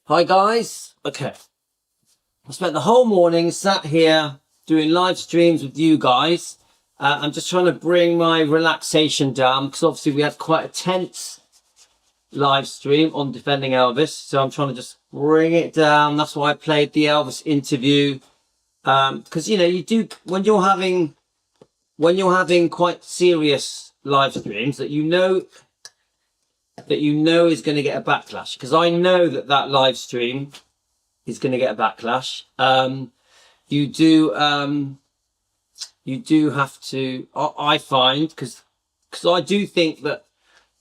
Hi guys. Okay. I spent the whole morning sat here doing live streams with you guys. I'm just trying to bring my relaxation down because obviously we had quite a tense live stream on Defending Elvis. So I'm trying to just bring it down. That's why I played the Elvis interview. Because you do when you're having quite serious live streams that you know is going to get a backlash, because I know that live stream is going to get a backlash. You do have to, I find, because I do think that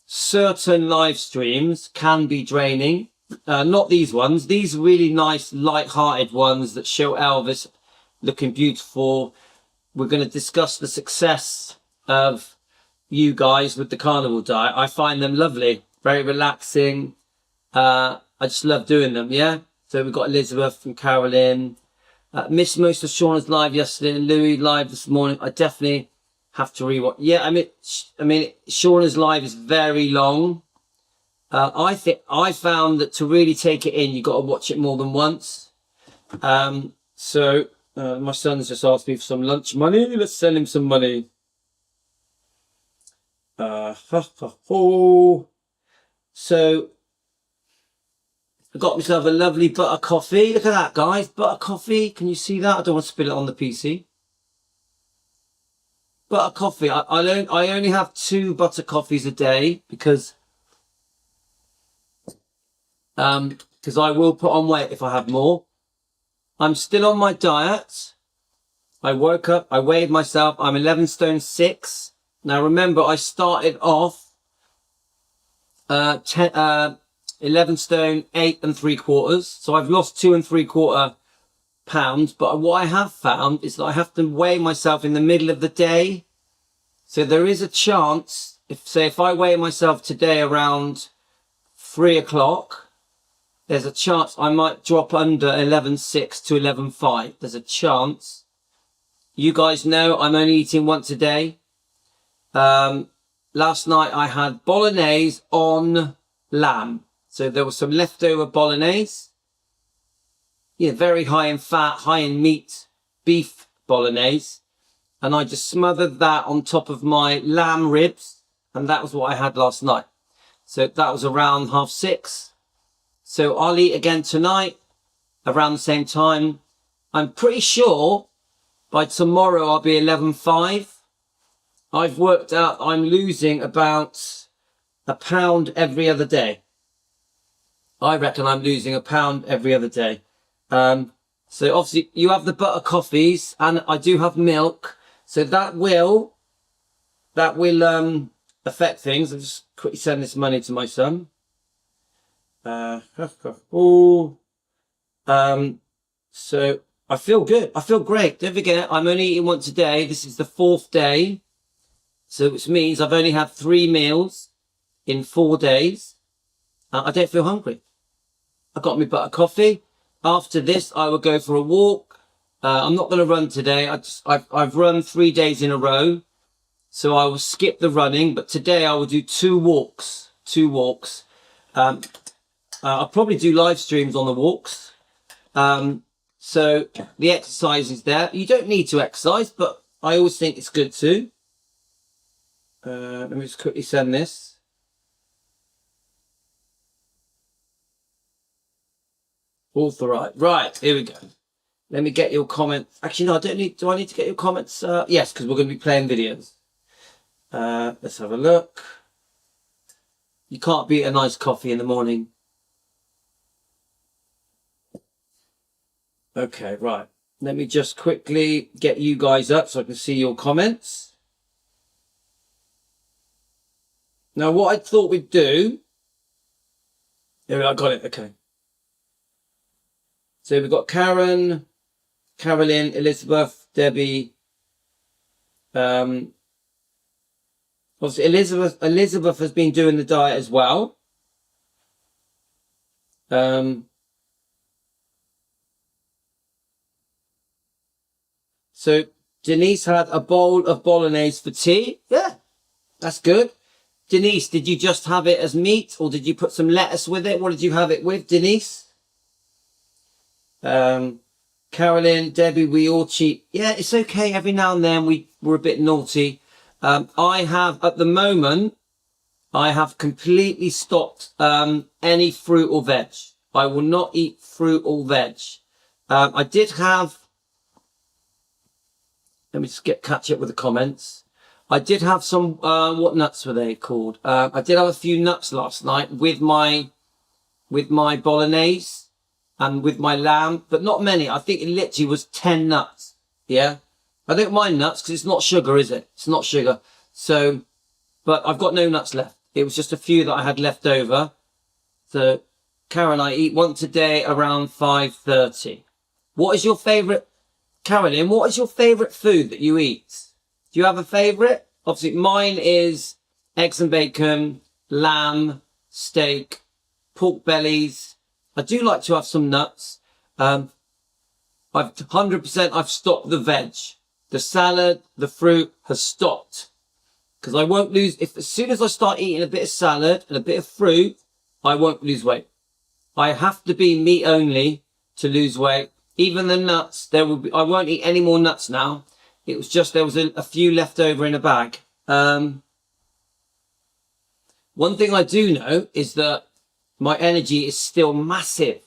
certain live streams can be draining. Not these ones. These really nice, light-hearted ones that show Elvis looking beautiful. We're going to discuss the success of you guys with the carnivore diet. I find them lovely, very relaxing. I just love doing them. Yeah. So we've got Elizabeth and Carolyn. Missed most of Shauna's live yesterday and Louis live this morning. I definitely have to rewatch. Yeah, I mean, Shauna's live is very long. I found that to really take it in, you got to watch it more than once. So my son's just asked me for some lunch money. Let's send him some money. So I got myself a lovely butter coffee. Look at that, guys. Butter coffee. Can you see that? I don't want to spill it on the PC. Butter coffee. I only have 2 butter coffees a day because I will put on weight if I have more. I'm still on my diet. I woke up, I weighed myself. I'm 11 stone 6. Now remember, I started off 11 stone 8 3/4. So I've lost 2 3/4 pounds. But what I have found is that I have to weigh myself in the middle of the day. So there is a chance, if I weigh myself today around 3 o'clock, there's a chance I might drop under 11.6 to 11.5. There's a chance. You guys know I'm only eating once a day. Last night I had bolognese on lamb. So there was some leftover bolognese. Yeah, very high in fat, high in meat, beef bolognese. And I just smothered that on top of my lamb ribs. And that was what I had last night. So that was around 6:30. So I'll eat again tonight around the same time. I'm pretty sure by tomorrow I'll be 11.5. I've worked out I'm losing about a pound every other day. I reckon I'm losing a pound every other day. So obviously you have the butter coffees and I do have milk. So that will affect things. I'll just quickly send this money to my son. So I feel good. I feel great. Don't forget, I'm only eating once a day. This is the 4th day. So which means I've only had 3 meals in 4 days. I don't feel hungry. I got me butter coffee. After this, I will go for a walk. I'm not going to run today. I've run 3 days in a row. So I will skip the running. But today I will do 2 walks. 2 walks. I'll probably do live streams on the walks. So the exercise is there. You don't need to exercise, but I always think it's good to. Let me just quickly send this. Authorized. Right, here we go. Let me get your comments. Actually, no, do I need to get your comments? Yes, because we're going to be playing videos. Let's have a look. You can't beat a nice coffee in the morning. Okay, right. Let me just quickly get you guys up so I can see your comments. Now, what I thought we'd do... Here, I got it. Okay. So we've got Karen, Carolyn, Elizabeth, Debbie. Obviously, Elizabeth has been doing the diet as well. So Denise had a bowl of bolognese for tea. Yeah, that's good. Denise, did you just have it as meat or did you put some lettuce with it? What did you have it with, Denise? Carolyn, Debbie, we all cheat. Yeah, it's okay. Every now and then we're a bit naughty. I have, at the moment, I have completely stopped any fruit or veg. I will not eat fruit or veg. I did have, let me just catch up with the comments. I did have some, what nuts were they called? I did have a few nuts last night with my bolognese and with my lamb, but not many. I think it literally was 10 nuts. Yeah. I don't mind nuts because it's not sugar, is it? It's not sugar. So, but I've got no nuts left. It was just a few that I had left over. So, Karen, I eat once a day around 5:30. What is your favourite, Carolyn, what is your favourite food that you eat? Do you have a favourite? Obviously, mine is eggs and bacon, lamb, steak, pork bellies. I do like to have some nuts. I've 100%, I've stopped the veg. The salad, the fruit has stopped. Because I won't lose, as soon as I start eating a bit of salad and a bit of fruit, I won't lose weight. I have to be meat only to lose weight. Even the nuts, I won't eat any more nuts now. It was just, there was a few left over in a bag. One thing I do know is that my energy is still massive.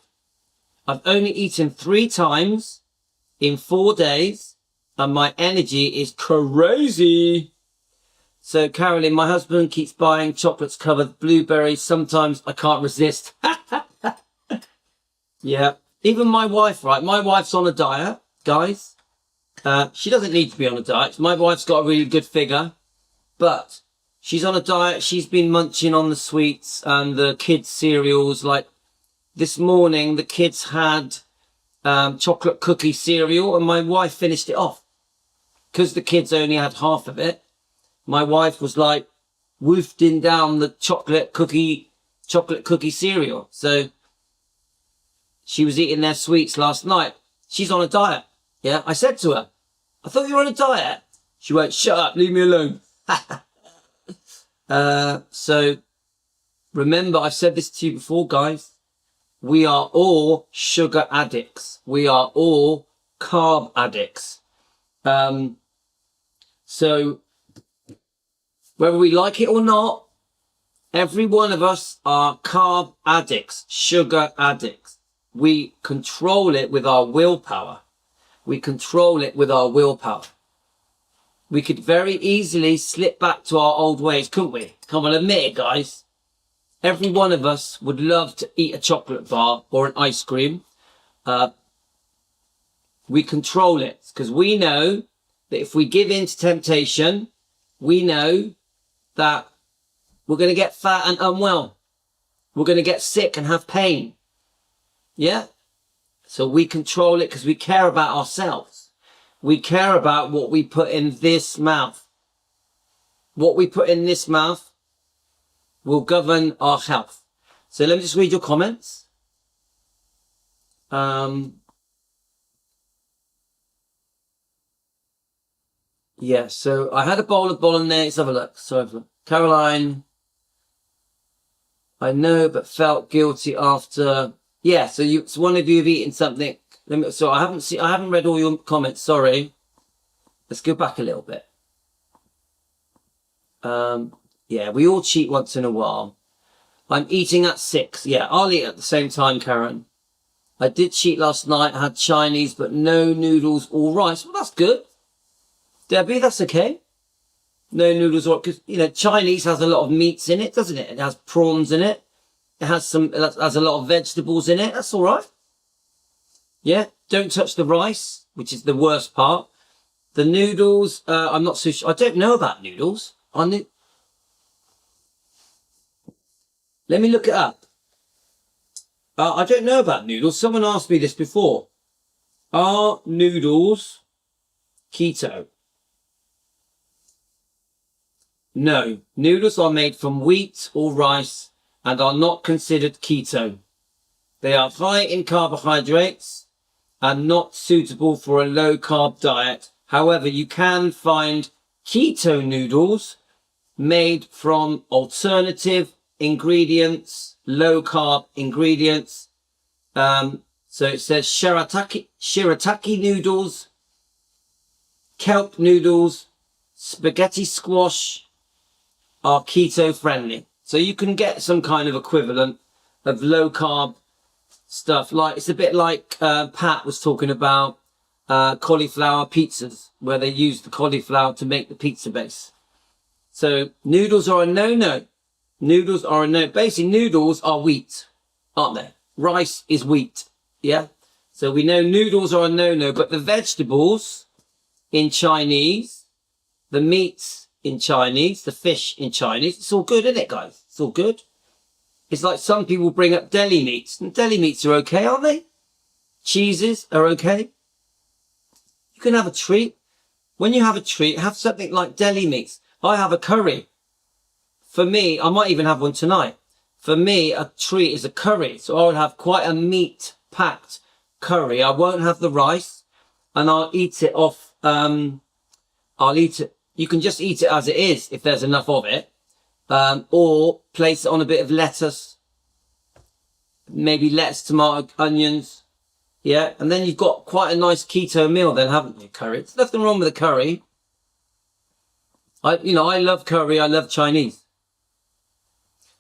I've only eaten 3 times in 4 days and my energy is crazy. So Carolyn, my husband keeps buying chocolates covered blueberries. Sometimes I can't resist. Yeah. Even my wife, right? My wife's on a diet, guys. She doesn't need to be on a diet. My wife's got a really good figure, but she's on a diet. She's been munching on the sweets and the kids' cereals. Like this morning, the kids had chocolate cookie cereal and my wife finished it off because the kids only had half of it. My wife was like woofing down the chocolate cookie cereal. So she was eating their sweets last night. She's on a diet. Yeah. I said to her, I thought you were on a diet. She went, shut up, leave me alone. So remember, I've said this to you before, guys. We are all sugar addicts. We are all carb addicts. So whether we like it or not, every one of us are carb addicts, sugar addicts. We control it with our willpower. We control it with our willpower. We could very easily slip back to our old ways, couldn't we? Come on, admit it, guys. Every one of us would love to eat a chocolate bar or an ice cream. We control it because we know that if we give in to temptation, we know that we're going to get fat and unwell. We're going to get sick and have pain. Yeah? So we control it because we care about ourselves. We care about what we put in this mouth. What we put in this mouth will govern our health. So let me just read your comments. Yeah, so I had a bowl of bolognese. Let's have a look. Sorry, Caroline. I know, but felt guilty after. Yeah, so one of you have eaten something. So I haven't read all your comments. Sorry. Let's go back a little bit. Yeah, we all cheat once in a while. I'm eating at 6. Yeah, I'll eat at the same time, Karen. I did cheat last night. I had Chinese, but no noodles or rice. Well, that's good. Debbie, that's okay. No noodles or, because, Chinese has a lot of meats in it, doesn't it? It has prawns in it. It has a lot of vegetables in it. That's all right. Yeah. Don't touch the rice, which is the worst part. The noodles, I'm not so sure. I don't know about noodles. Let me look it up. I don't know about noodles. Someone asked me this before. Are noodles keto? No. Noodles are made from wheat or rice and are not considered keto. They are high in carbohydrates and not suitable for a low-carb diet. However, you can find keto noodles made from alternative ingredients, low-carb ingredients. So it says shirataki noodles, kelp noodles, spaghetti squash are keto friendly. So you can get some kind of equivalent of low carb stuff. Like, it's a bit like Pat was talking about cauliflower pizzas, where they use the cauliflower to make the pizza base. So noodles are a no-no. Noodles are a no. Basically, noodles are wheat, aren't they? Rice is wheat. Yeah. So we know noodles are a no-no, but the vegetables in Chinese, the meats in Chinese, the fish in Chinese, it's all good, isn't it, guys? It's all good. It's like some people bring up deli meats, and deli meats are okay, aren't they? Cheeses are okay. You can have a treat. When you have a treat, have something like deli meats. I have a curry. For me, I might even have one tonight. For me, a treat is a curry. So I would have quite a meat-packed curry. I won't have the rice, and I'll eat it off. I'll eat it. You can just eat it as it is if there's enough of it, or place it on a bit of lettuce, maybe lettuce, tomato, onions. Yeah, and then you've got quite a nice keto meal then, haven't you? Curry. There's nothing wrong with a curry. I love curry. I love Chinese.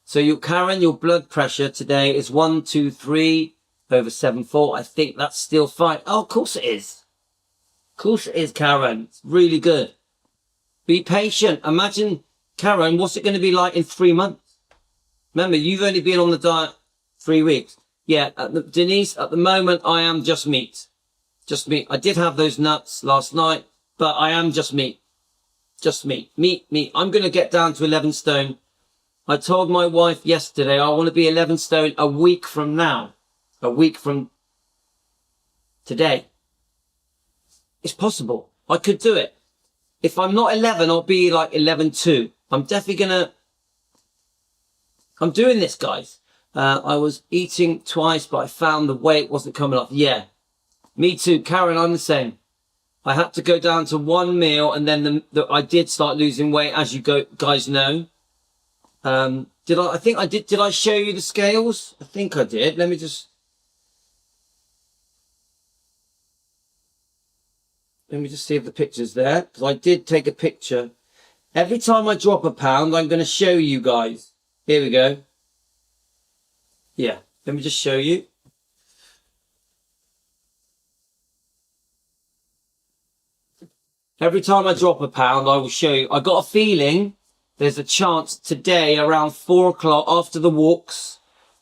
So Karen, your blood pressure today is 123/7.4. I think that's still fine. Oh, of course it is. Of course it is, Karen. It's really good. Be patient. Imagine, Karen, what's it going to be like in 3 months? Remember, you've only been on the diet 3 weeks. Yeah, Denise, at the moment, I am just meat. Just meat. I did have those nuts last night, but I am just meat. Just meat. Meat. I'm going to get down to 11 stone. I told my wife yesterday I want to be 11 stone a week from now. A week from today. It's possible. I could do it. If I'm not 11, I'll be like 11.2. I'm definitely I'm doing this, guys. I was eating twice, but I found the weight wasn't coming off. Yeah, me too. Karen, I'm the same. I had to go down to one meal, and then I did start losing weight, as you guys know. I think I did. Did I show you the scales? I think I did. Let me just see if the picture's there, because I did take a picture. Every time I drop a pound, I'm going to show you guys. Here we go. Yeah, let me just show you. Every time I drop a pound, I will show you. I got a feeling there's a chance today around 4 o'clock after the walks,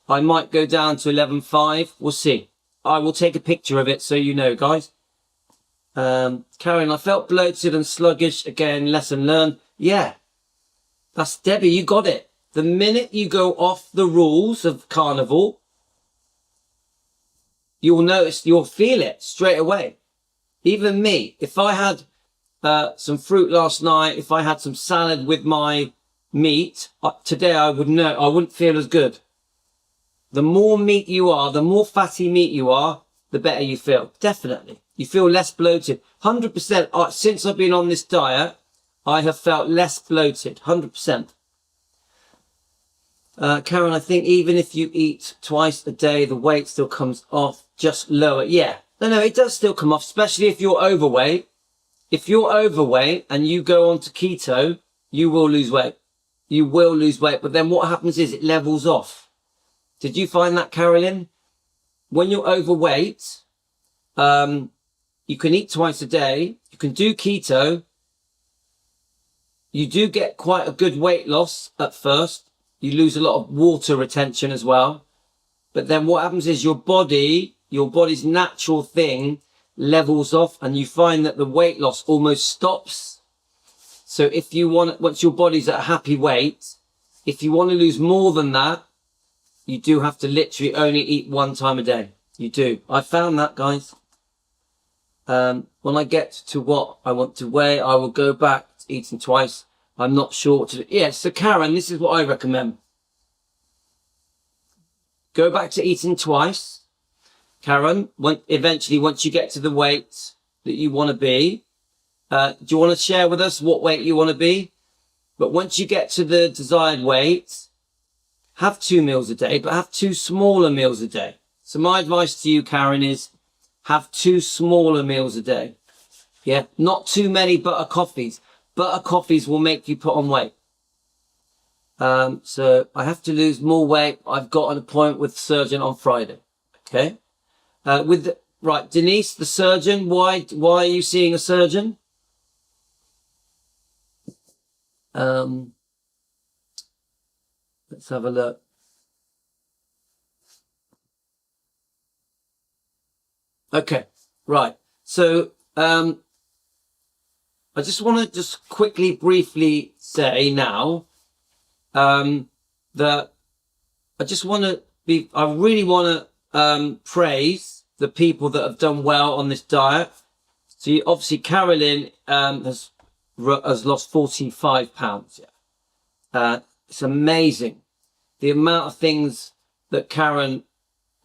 I might go down to 11.5. We'll see. I will take a picture of it so you know, guys. Karen, I felt bloated and sluggish again. Lesson learned. Yeah, that's Debbie. You got it. The minute you go off the rules of carnivore, you'll notice, you'll feel it straight away. Even me, if I had some fruit last night, if I had some salad with my meat, today I wouldn't feel as good. The more meat you are, the more fatty meat you are, the better you feel. Definitely. You feel less bloated. 100%. Since I've been on this diet, I have felt less bloated. 100%. Karen, I think even if you eat twice a day, the weight still comes off, just lower. Yeah. No, it does still come off, especially if you're overweight. If you're overweight and you go on to keto, you will lose weight. You will lose weight. But then what happens is it levels off. Did you find that, Carolyn? When you're overweight, you can eat twice a day. You can do keto. You do get quite a good weight loss at first. You lose a lot of water retention as well. But then what happens is your body's natural thing levels off, and you find that the weight loss almost stops. So if you once your body's at a happy weight, if you want to lose more than that, you do have to literally only eat 1 time a day. You do. I found that, guys. When I get to what I want to weigh, I will go back to eating twice. I'm not sure what to do. Yeah, so Karen, this is what I recommend. Go back to eating twice. Karen, eventually, once you get to the weight that you want to be, do you want to share with us what weight you want to be? But once you get to the desired weight, have 2 meals a day, but have 2 smaller meals a day. So my advice to you, Karen, is have 2 smaller meals a day. Yeah, not too many butter coffees. Butter coffees will make you put on weight. So I have to lose more weight. I've got an appointment with the surgeon on Friday. Okay. Right, Denise, the surgeon. Why are you seeing a surgeon? Let's have a look. Okay, right. So I just want to quickly, briefly say now that I really want to praise the people that have done well on this diet. So obviously Carolyn has lost 45 pounds. Yeah. It's amazing. The amount of things that Carolyn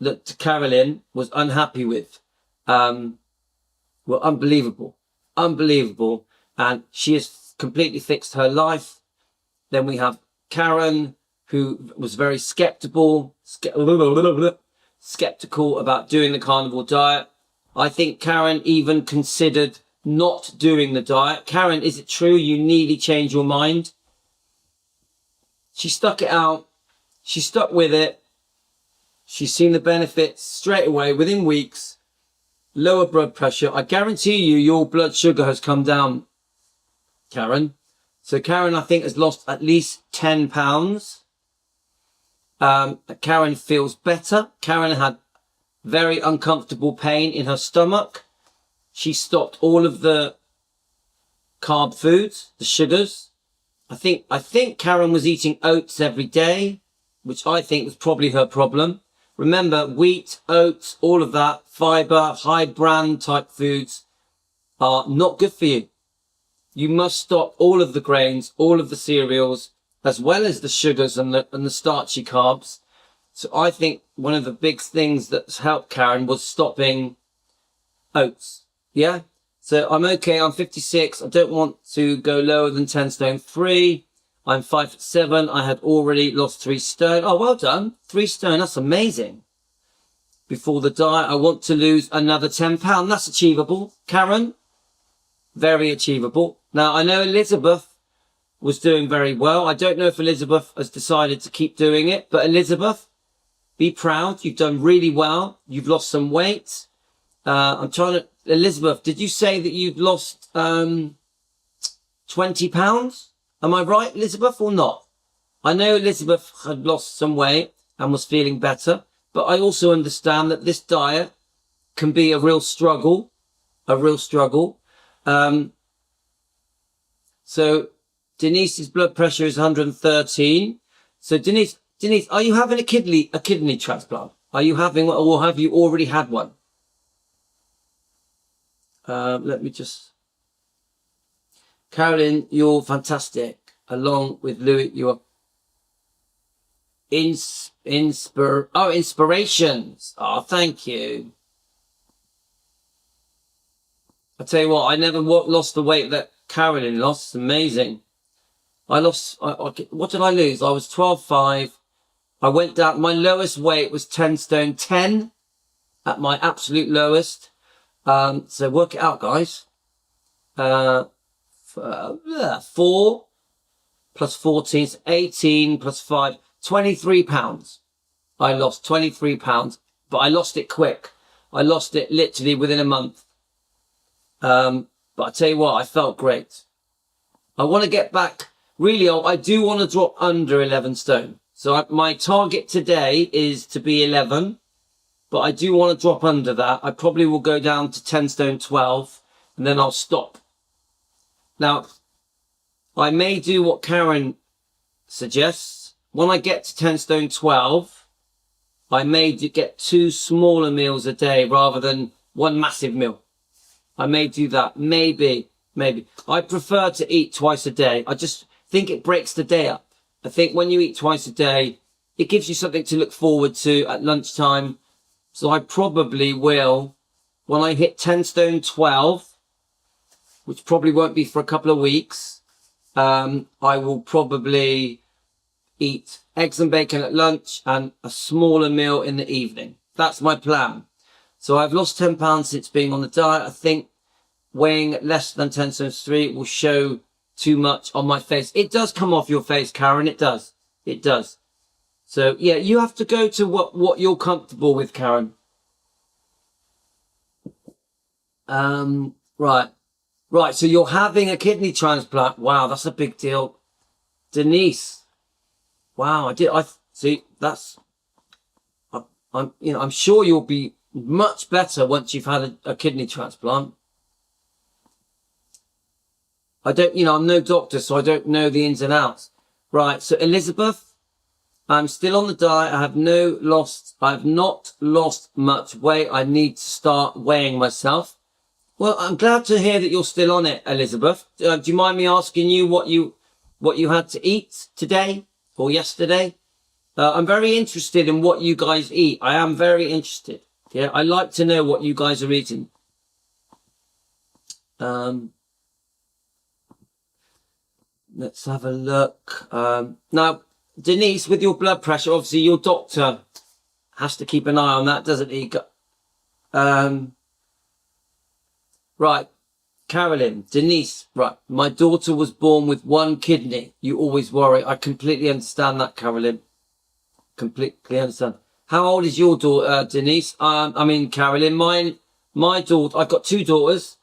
was unhappy with were unbelievable. And she has completely fixed her life. Then we have Karen, who was very skeptical about doing the carnivore diet. I think Karen even considered not doing the diet. Karen, is it true you nearly changed your mind? She stuck it out. She stuck with it. She's seen the benefits straight away within weeks. Lower blood pressure. I guarantee you your blood sugar has come down, Karen. So Karen, I think, has lost at least 10 pounds. Karen feels better. Karen had very uncomfortable pain in her stomach. She stopped all of the carb foods, the sugars. I think Karen was eating oats every day, which I think was probably her problem. Remember, wheat, oats, all of that, fiber, high brand type foods are not good for you. You must stop all of the grains, all of the cereals, as well as the sugars and the starchy carbs. So I think one of the big things that's helped Karen was stopping oats. Yeah. So I'm okay. I'm 56. I don't want to go lower than 10 stone 3. I'm 5'7". I had already lost 3 stone. Oh, well done. 3 stone. That's amazing. Before the diet, I want to lose another 10 pounds. That's achievable. Karen, very achievable. Now, I know Elizabeth was doing very well. I don't know if Elizabeth has decided to keep doing it, but Elizabeth, be proud. You've done really well. You've lost some weight. Elizabeth, did you say that you'd lost 20 pounds? Am I right, Elizabeth, or not? I know Elizabeth had lost some weight and was feeling better, but I also understand that this diet can be a real struggle. So Denise's blood pressure is 113. So Denise, are you having a kidney transplant? Are you having one, or have you already had one? Let me just... Carolyn, you're fantastic. Along with Louis, you're inspirations. Oh, thank you. I tell you what, I never lost the weight that Carolyn lost. It's amazing. What did I lose? I was 12.5. I went down. My lowest weight was 10 stone 10 at my absolute lowest. So work it out, guys. 4 plus 14 is 18 plus 5, 23 pounds. I lost 23 pounds, but I lost it quick. I lost it literally within a month. But I tell you what, I felt great. I want to get back. Really, I do want to drop under 11 stone. So my target today is to be 11, but I do want to drop under that. I probably will go down to 10 stone 12, and then I'll stop. Now, I may do what Karen suggests. When I get to 10 stone 12, I may get 2 smaller meals a day rather than 1 massive meal. I may do that. Maybe. I prefer to eat twice a day. I just think it breaks the day up. I think when you eat twice a day, it gives you something to look forward to at lunchtime. So I probably will, when I hit 10 stone 12, which probably won't be for a couple of weeks, I will probably eat eggs and bacon at lunch and a smaller meal in the evening. that's my plan. So I've lost 10 pounds since being on the diet. I think weighing less than 10 stones 3 will show too much on my face. It does come off your face, Karen. It does. It does. So yeah, you have to go to what you're comfortable with, Karen. Right. Right. So you're having a kidney transplant. Wow. That's a big deal. Denise. Wow. I see. I'm sure you'll be much better once you've had a kidney transplant. I'm no doctor, so I don't know the ins and outs. Right. So Elizabeth, I'm still on the diet. I have not lost much weight. I need to start weighing myself. Well, I'm glad to hear that you're still on it, Elizabeth. Do you mind me asking you what you had to eat today or yesterday? I'm very interested in what you guys eat. I am very interested. Yeah, I like to know what you guys are eating. Let's have a look. Now, Denise, with your blood pressure, obviously your doctor has to keep an eye on that, doesn't he? Right, Carolyn, Denise, right. My daughter was born with one kidney. You always worry. I completely understand that, Carolyn. Completely understand. How old is your daughter, Denise? Carolyn, my daughter, I've got 2 daughters.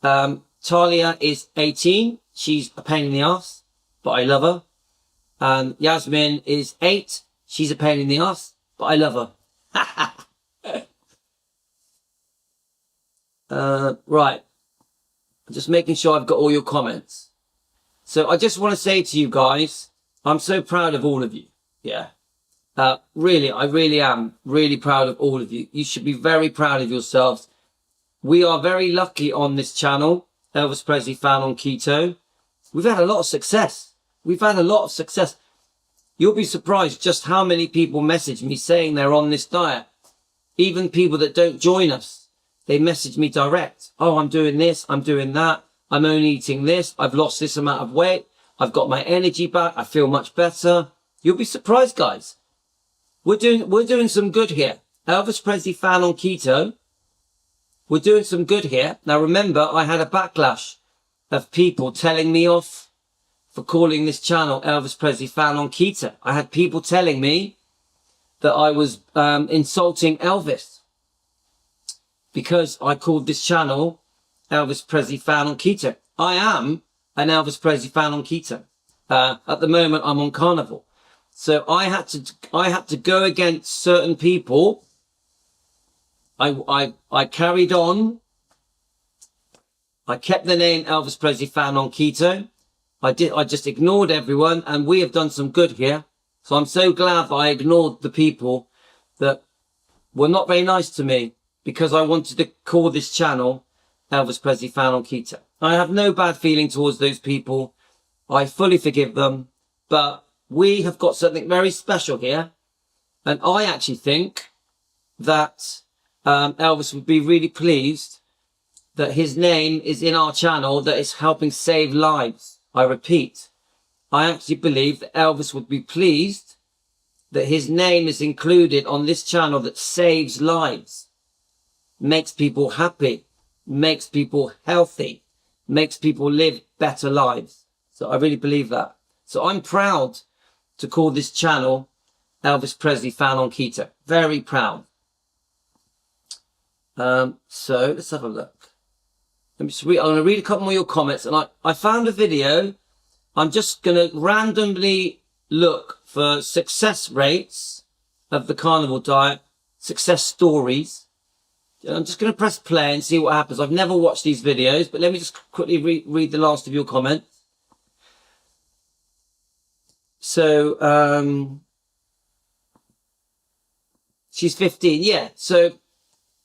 Talia is 18. She's a pain in the ass, but I love her. And Yasmin is 8. She's a pain in the ass, but I love her. Right. I'm just making sure I've got all your comments. So I just want to say to you guys, I'm so proud of all of you. Yeah. Really, I really am really proud of all of you. You should be very proud of yourselves. We are very lucky on this channel, Elvis Presley Fan on Keto. We've had a lot of success. You'll be surprised just how many people message me saying they're on this diet. Even people that don't join us. They message me direct. Oh, I'm doing this. I'm doing that. I'm only eating this. I've lost this amount of weight. I've got my energy back. I feel much better. You'll be surprised, guys. We're doing some good here. Elvis Presley Fan on Keto. We're doing some good here. Now remember, I had a backlash of people telling me off for calling this channel Elvis Presley Fan on Keto. I had people telling me that I was insulting Elvis because I called this channel Elvis Presley Fan on Keto. I am an Elvis Presley Fan on Keto. At the moment, I'm on Carnivore. So I had to go against certain people. I carried on. I kept the name Elvis Presley Fan on Keto. I just ignored everyone, and we have done some good here. So I'm so glad that I ignored the people that were not very nice to me because I wanted to call this channel Elvis Presley Fan on Keto. I have no bad feeling towards those people. I fully forgive them, but we have got something very special here. And I actually think that Elvis would be really pleased that his name is in our channel that is helping save lives. I repeat, I actually believe that Elvis would be pleased that his name is included on this channel that saves lives, makes people happy, makes people healthy, makes people live better lives. So I really believe that. So I'm proud to call this channel Elvis Presley Fan on Keto. Very proud. So let's have a look. I'm going to read a couple more of your comments. And I found a video. I'm just going to randomly look for success rates of the carnivore diet, success stories. And I'm just going to press play and see what happens. I've never watched these videos, but let me just quickly read the last of your comments. So, she's 15. Yeah. So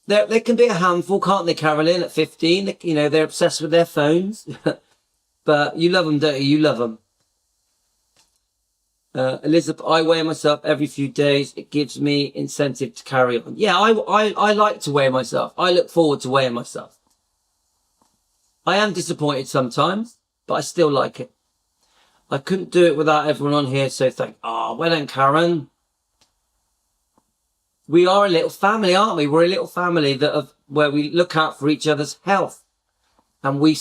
they can be a handful, can't they, Carolyn, at 15? You know, they're obsessed with their phones. But you love them, don't you? You love them. Elizabeth, I weigh myself every few days. It gives me incentive to carry on. Yeah, I like to weigh myself. I look forward to weighing myself. I am disappointed sometimes, but I still like it. I couldn't do it without everyone on here, so well done, Karen. we are a little family, aren't we? We're a little family where we look out for each other's health, and we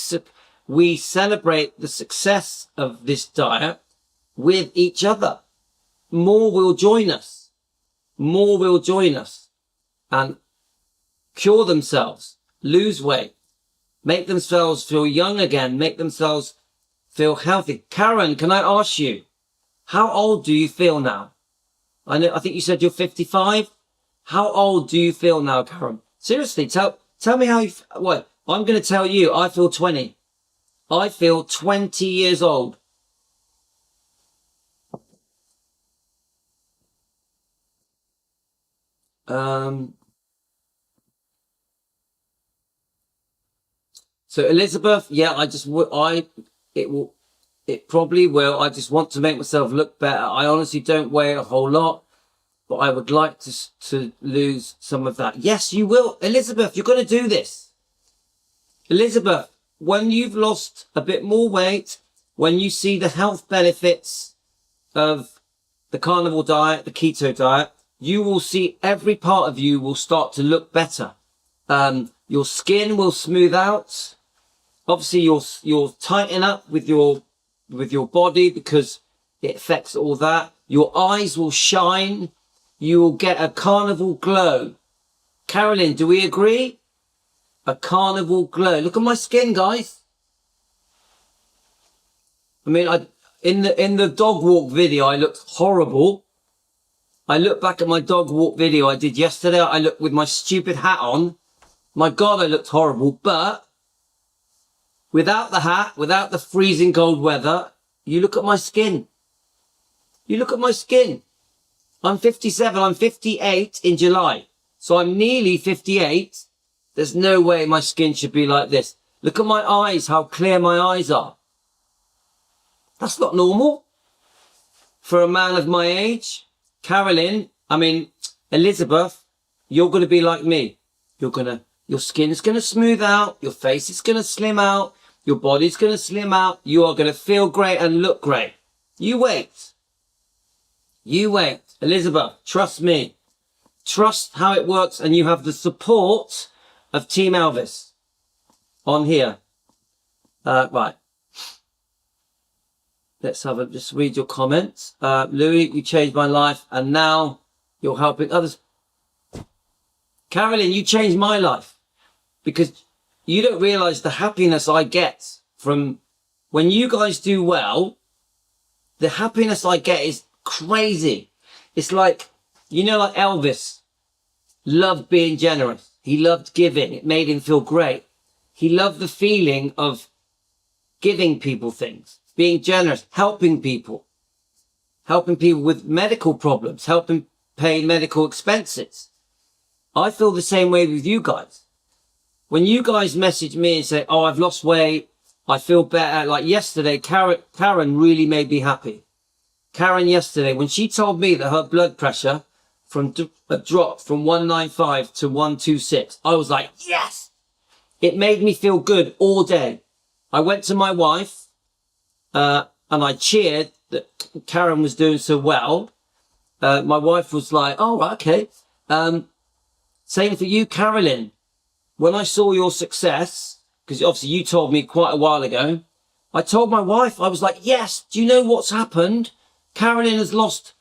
celebrate the success of this diet with each other. More will join us. More will join us and cure themselves, lose weight, make themselves feel young again, make themselves feel healthy. Karen, can I ask you, how old do you feel now? I think you said you're 55. How old do you feel now, Karen? Seriously, tell me how what? I'm going to tell you, I feel 20. I feel 20 years old. So Elizabeth, yeah, it probably will. I just want to make myself look better. I honestly don't weigh a whole lot, but I would like to lose some of that. Yes, you will. Elizabeth, you're going to do this. Elizabeth, when you've lost a bit more weight, when you see the health benefits of the carnivore diet, the keto diet, you will see every part of you will start to look better. Your skin will smooth out. Obviously, you'll tighten up with your body because it affects all that. Your eyes will shine. You will get a carnival glow. Carolyn, do we agree? A carnival glow. Look at my skin, guys. I mean, in the dog walk video, I looked horrible. I look back at my dog walk video I did yesterday. I looked with my stupid hat on. My God, I looked horrible. But without the hat, without the freezing cold weather, you look at my skin. You look at my skin. I'm 57. I'm 58 in July. So I'm nearly 58. There's no way my skin should be like this. Look at my eyes, how clear my eyes are. That's not normal for a man of my age. Carolyn, Elizabeth, you're going to be like me. Your skin's going to smooth out. Your face is going to slim out. Your body's going to slim out. You are going to feel great and look great. You wait. You wait. Elizabeth, trust me. Trust how it works, and you have the support of Team Elvis on here. Right. Let's just read your comments. Louis, you changed my life, and now you're helping others. Carolyn, you changed my life, because you don't realize the happiness I get from when you guys do well. The happiness I get is crazy. It's like, like Elvis loved being generous. He loved giving. It made him feel great. He loved the feeling of giving people things, being generous, helping people with medical problems, helping pay medical expenses. I feel the same way with you guys. When you guys message me and say, oh, I've lost weight, I feel better. Like yesterday, Karen really made me happy. Karen yesterday, when she told me that her blood pressure dropped from 195 to 126, I was like, yes! It made me feel good all day. I went to my wife, and I cheered that Karen was doing so well. My wife was like, oh, okay. Same for you, Carolyn. When I saw your success, because obviously you told me quite a while ago, I told my wife, I was like, yes, do you know what's happened? Carolyn has lost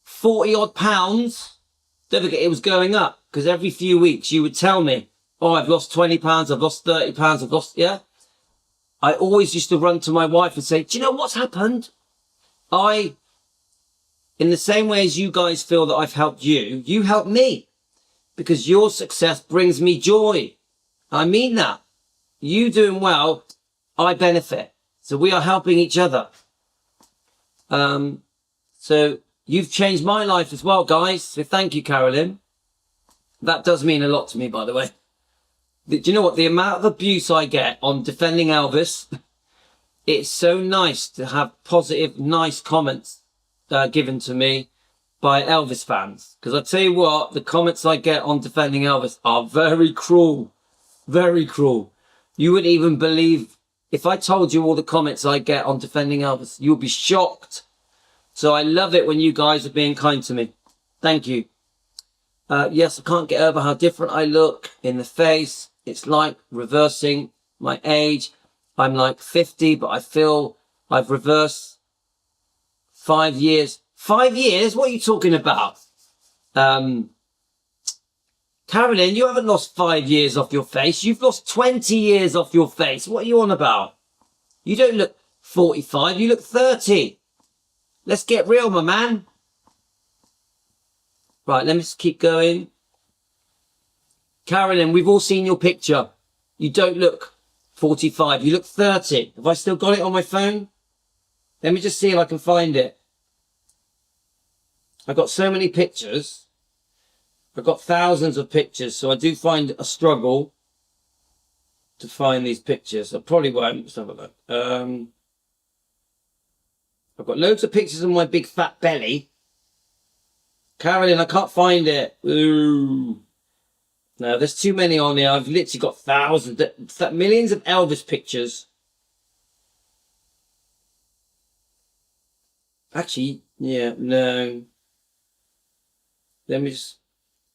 40 odd pounds. Don't forget, it was going up, because every few weeks you would tell me, oh, I've lost 20 pounds, I've lost 30 pounds, yeah. I always used to run to my wife and say, do you know what's happened? In the same way as you guys feel that I've helped you, you helped me, because your success brings me joy. I mean that. You doing well, I benefit. So we are helping each other. So you've changed my life as well, guys. So thank you, Carolyn. That does mean a lot to me, by the way. Do you know what? The amount of abuse I get on defending Elvis, it's so nice to have positive, nice comments given to me by Elvis fans. Because I tell you what, the comments I get on defending Elvis are very cruel. Very cruel. You wouldn't even believe, if I told you all the comments I get on defending Elvis, you'll be shocked. So I love it when you guys are being kind to me. Thank you. Yes, I can't get over how different I look in the face. It's like reversing my age. I'm like 50, but I feel I've reversed 5 years. 5 years? What are you talking about? Carolyn, you haven't lost 5 years off your face. You've lost 20 years off your face. What are you on about? You don't look 45. You look 30. Let's get real, my man. Right, let me just keep going. Carolyn, we've all seen your picture. You don't look 45. You look 30. Have I still got it on my phone? Let me just see if I can find it. I've got so many pictures. I've got thousands of pictures, so I do find a struggle to find these pictures. I probably won't. Let's have a look. I've got loads of pictures of my big fat belly. Carolyn, I can't find it. Ooh. No, there's too many on here. I've literally got thousands, millions of Elvis pictures. Actually, yeah, no. Let's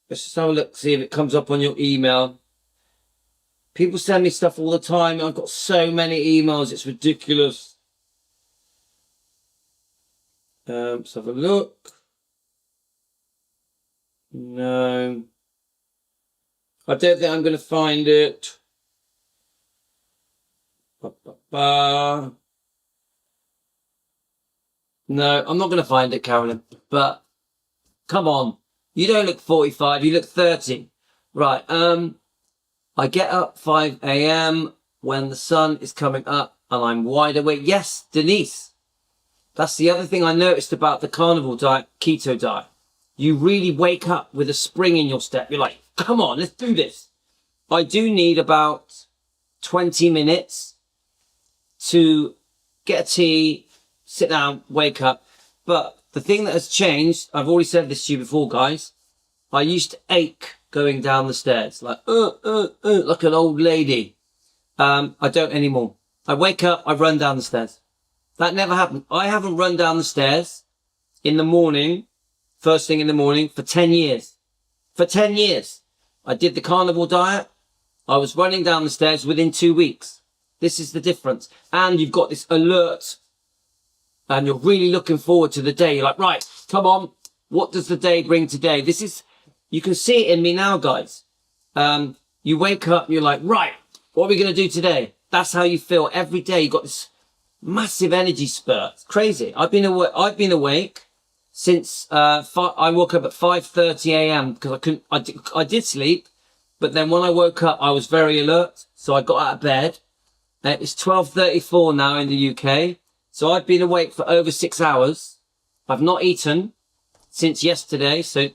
just have a look, see if it comes up on your email. People send me stuff all the time. I've got so many emails, it's ridiculous. Let's have a look. No. I don't think I'm going to find it. No, I'm not going to find it, Carolyn. But, come on. You don't look 45, you look 30. Right, I get up 5 a.m. when the sun is coming up and I'm wide awake. Yes, Denise. That's the other thing I noticed about the carnivore diet, keto diet. You really wake up with a spring in your step. You're like, come on, let's do this. I do need about 20 minutes to get a tea, sit down, wake up. But the thing that has changed, I've already said this to you before, guys. I used to ache going down the stairs, like an old lady. I don't anymore. I wake up, I run down the stairs. That never happened. I haven't run down the stairs in the morning, first thing in the morning, for 10 years. For 10 years. I did the carnivore diet. I was running down the stairs within 2 weeks. This is the difference. And you've got this alert and you're really looking forward to the day. You're like, right, come on. What does the day bring today? This is, you can see it in me now, guys. You wake up and you're like, right, what are we going to do today? That's how you feel every day. You've got this massive energy spurt. It's crazy. I've been awake since I woke up at 5:30 a.m. because I did sleep, but then when I woke up, I was very alert. So I got out of bed. It's 12:34 now in the UK. So I've been awake for over 6 hours. I've not eaten since yesterday. So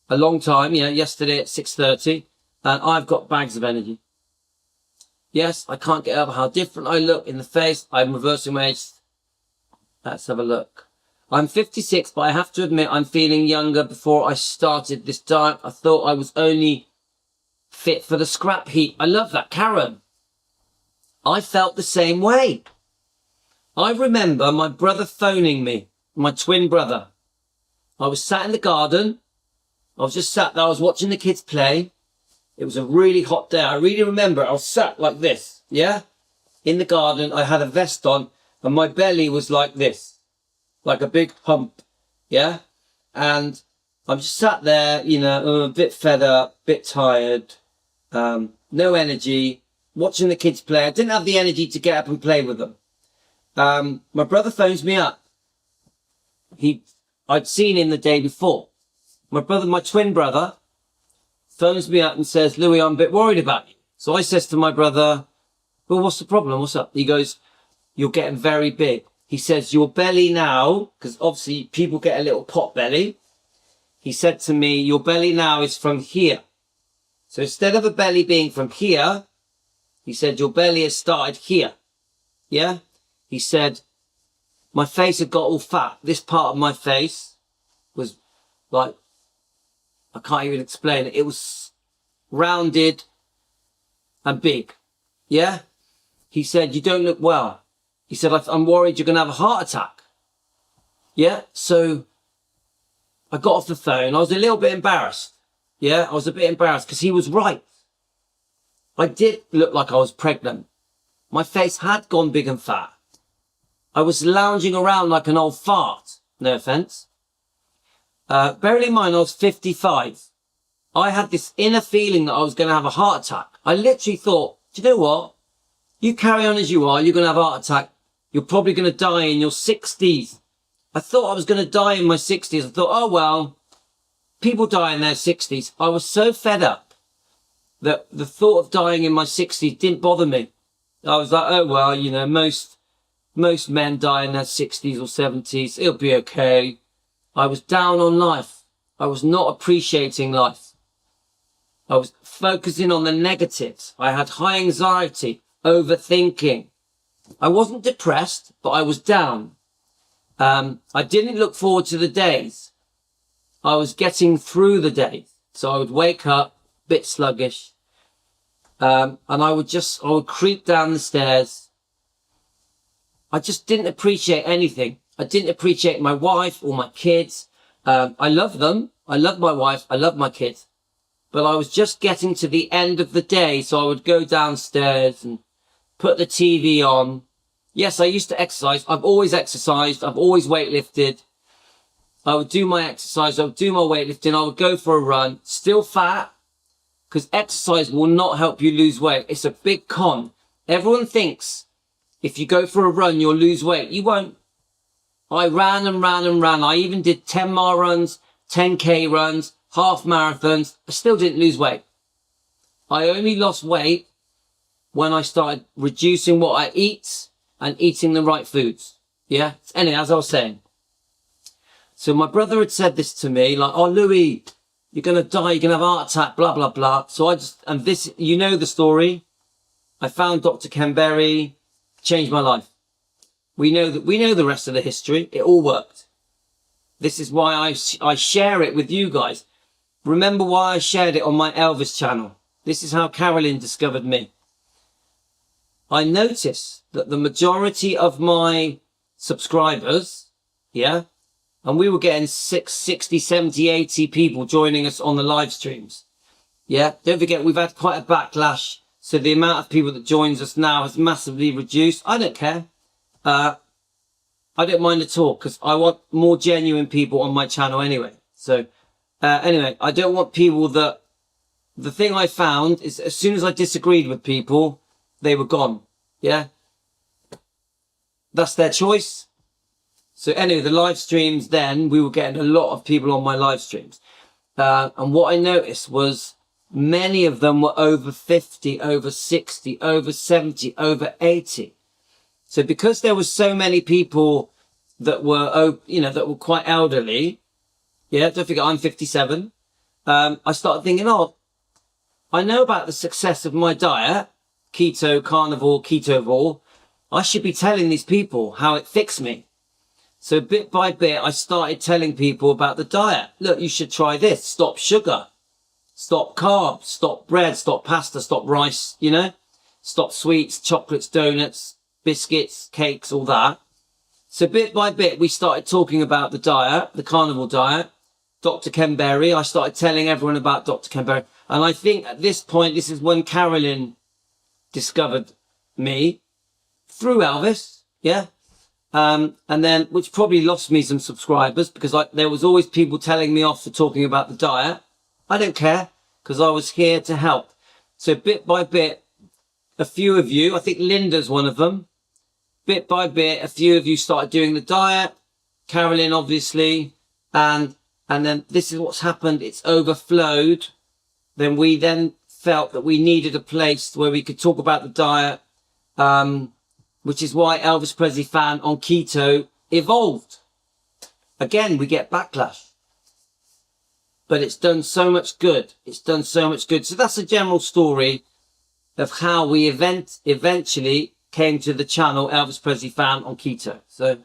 a long time, yesterday at 6:30, and I've got bags of energy. Yes, I can't get over how different I look in the face. I'm reversing my age. Let's have a look. I'm 56, but I have to admit I'm feeling younger. Before I started this diet, I thought I was only fit for the scrap heap. I love that, Karen. I felt the same way. I remember my brother phoning me, my twin brother. I was sat in the garden. I was just sat there. I was watching the kids play. It was a really hot day. I really remember I was sat like this, in the garden. I had a vest on and my belly was like this, like a big hump, And I'm just sat there, a bit fed up, bit tired, no energy, watching the kids play. I didn't have the energy to get up and play with them. My brother phones me up. I'd seen him the day before. My twin brother, phones me up and says, Louis, I'm a bit worried about you. So I says to my brother, well, what's the problem? What's up? He goes, you're getting very big. He says, your belly now, because obviously people get a little pot belly. He said to me, your belly now is from here. So instead of a belly being from here, he said, your belly has started here. Yeah? He said, my face had got all fat. This part of my face was like, I can't even explain it. It was rounded and big. Yeah? He said, you don't look well. He said, I'm worried you're going to have a heart attack. Yeah? So I got off the phone. I was a little bit embarrassed. Yeah, I was a bit embarrassed because he was right. I did look like I was pregnant. My face had gone big and fat. I was lounging around like an old fart. No offence. Bearing in mind I was 55. I had this inner feeling that I was going to have a heart attack. I literally thought, do you know what? You carry on as you are, you're going to have a heart attack. You're probably going to die in your 60s. I thought I was going to die in my 60s. I thought, oh well, people die in their 60s. I was so fed up that the thought of dying in my 60s didn't bother me. I was like, oh well, you know, most men die in their 60s or 70s. It'll be okay. I was down on life. I was not appreciating life. I was focusing on the negatives. I had high anxiety, overthinking. I wasn't depressed, but I was down. I didn't look forward to the days. I was getting through the days. So I would wake up, a bit sluggish, and I would creep down the stairs. I just didn't appreciate anything. I didn't appreciate my wife or my kids. I love them. I love my wife. I love my kids. But I was just getting to the end of the day. So I would go downstairs and put the TV on. Yes, I used to exercise. I've always exercised. I've always weightlifted. I would do my exercise. I would do my weightlifting. I would go for a run. Still fat. Because exercise will not help you lose weight. It's a big con. Everyone thinks if you go for a run, you'll lose weight. You won't. I ran and ran and ran. I even did 10-mile runs, 10K runs, half marathons. I still didn't lose weight. I only lost weight when I started reducing what I eat and eating the right foods. Yeah. Anyway, as I was saying. So my brother had said this to me, like, oh, Louis, you're going to die. You're going to have a heart attack, blah, blah, blah. So and this, you know the story. I found Dr. Ken Berry, changed my life. We know the rest of the history. It all worked. This is why I share it with you guys. Remember why I shared it on my Elvis channel. This is how Carolyn discovered me. I noticed that the majority of my subscribers, yeah, and we were getting 60, 70, 80 people joining us on the live streams. Yeah, don't forget, we've had quite a backlash. So the amount of people that joins us now has massively reduced. I don't care. I don't mind at all because I want more genuine people on my channel anyway. So anyway, I don't want people that... The thing I found is as soon as I disagreed with people, they were gone. Yeah? That's their choice. So anyway, the live streams then, we were getting a lot of people on my live streams. And what I noticed was many of them were over 50, over 60, over 70, over 80. So because there were so many people that were, you know, that were quite elderly, yeah, don't forget I'm 57, I started thinking, oh, I know about the success of my diet, keto, carnivore, ketovore. I should be telling these people how it fixed me. So bit by bit, I started telling people about the diet. Look, you should try this. Stop sugar, stop carbs, stop bread, stop pasta, stop rice, you know, stop sweets, chocolates, donuts, biscuits, cakes, all that. So bit by bit, we started talking about the diet, the carnivore diet. Dr. Ken Berry, I started telling everyone about Dr. Ken Berry. And I think at this point, this is when Carolyn discovered me through Elvis. Yeah. And then, which probably lost me some subscribers because there was always people telling me off for talking about the diet. I don't care because I was here to help. So bit by bit, a few of you, I think Linda's one of them, bit by bit, a few of you started doing the diet. Carolyn, obviously. And then this is what's happened. It's overflowed. Then we then felt that we needed a place where we could talk about the diet, which is why Elvis Presley Fan on Keto evolved. Again, we get backlash. But it's done so much good. It's done so much good. So that's a general story of how we eventually came to the channel Elvis Presley Fan on Keto. So,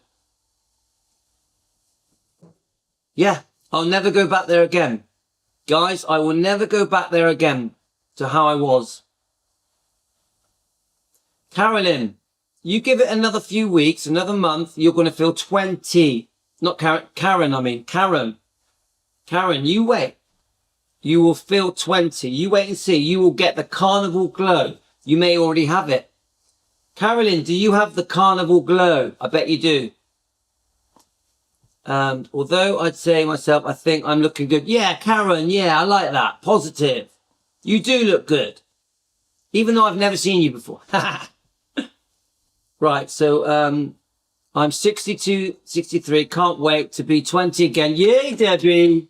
yeah, I'll never go back there again. Guys, I will never go back there again to how I was. Carolyn, you give it another few weeks, another month, you're going to feel 20. Not Karen, I mean Karen. Karen, you wait. You will feel 20. You wait and see. You will get the Carnivore glow. You may already have it. Carolyn, do you have the Carnivore glow? I bet you do. Although I'd say myself, I think I'm looking good. Yeah, Karen, yeah, I like that. Positive. You do look good. Even though I've never seen you before. Right, so I'm 62, 63. Can't wait to be 20 again. Yay, Debbie.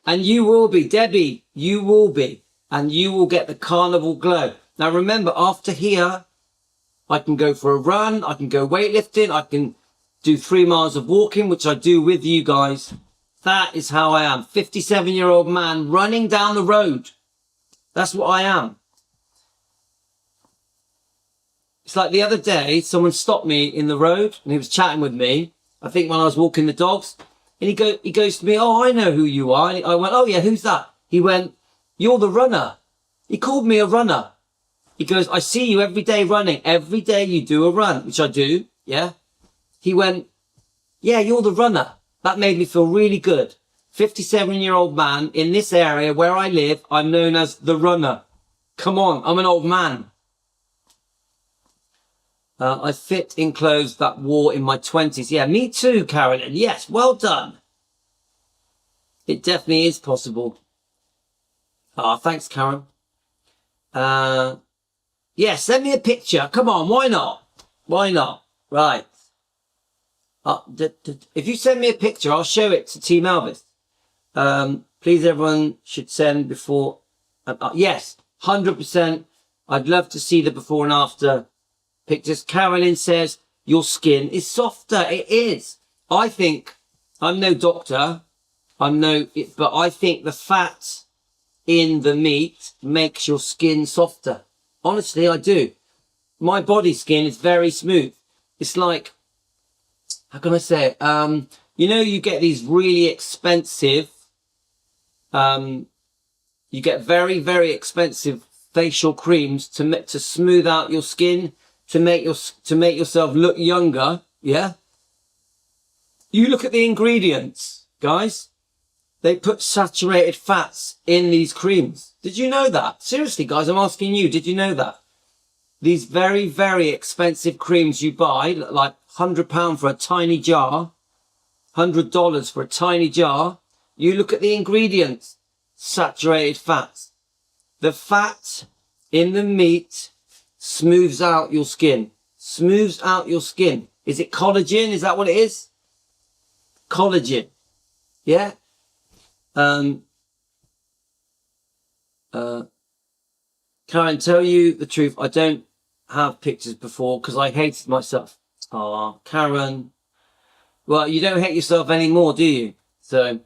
And you will be, Debbie, you will be. And you will get the Carnivore glow. Now remember, after here, I can go for a run. I can go weightlifting. I can do 3 miles of walking, which I do with you guys. That is how I am. 57-year-old man running down the road. That's what I am. It's like the other day, someone stopped me in the road and he was chatting with me. I think when I was walking the dogs. And he goes to me, oh, I know who you are. And I went, oh yeah, who's that? He went, you're the runner. He called me a runner. He goes, I see you every day running. Every day you do a run, which I do. Yeah. He went, yeah, you're the runner. That made me feel really good. 57-year-old man in this area where I live, I'm known as the runner. Come on, I'm an old man. I fit in clothes that wore in my 20s. Yeah, me too, Carolyn. Yes, well done. It definitely is possible. Thanks, Karen. Yeah, send me a picture. Come on, why not? Why not? Right. If you send me a picture, I'll show it to Team Elvis. Please, everyone should send before. Yes, 100%. I'd love to see the before and after pictures. Carolyn says your skin is softer. It is. I think, I'm no doctor, but I think the fat in the meat makes your skin softer. Honestly, I do. My body skin is very smooth. It's like, how can I say it? You know, you get these really expensive, you get very, very expensive facial creams to smooth out your skin, to make yourself look younger. Yeah. You look at the ingredients, guys. They put saturated fats in these creams. Did you know that? Seriously, guys, I'm asking you, did you know that? These very, very expensive creams you buy, like £100 for a tiny jar, $100 for a tiny jar. You look at the ingredients, saturated fats. The fat in the meat smooths out your skin. Smooths out your skin. Is it collagen? Is that what it is? Collagen. Yeah? Karen, tell you the truth, I don't have pictures before because I hated myself. Oh, Karen. Well, you don't hate yourself anymore, do you? So,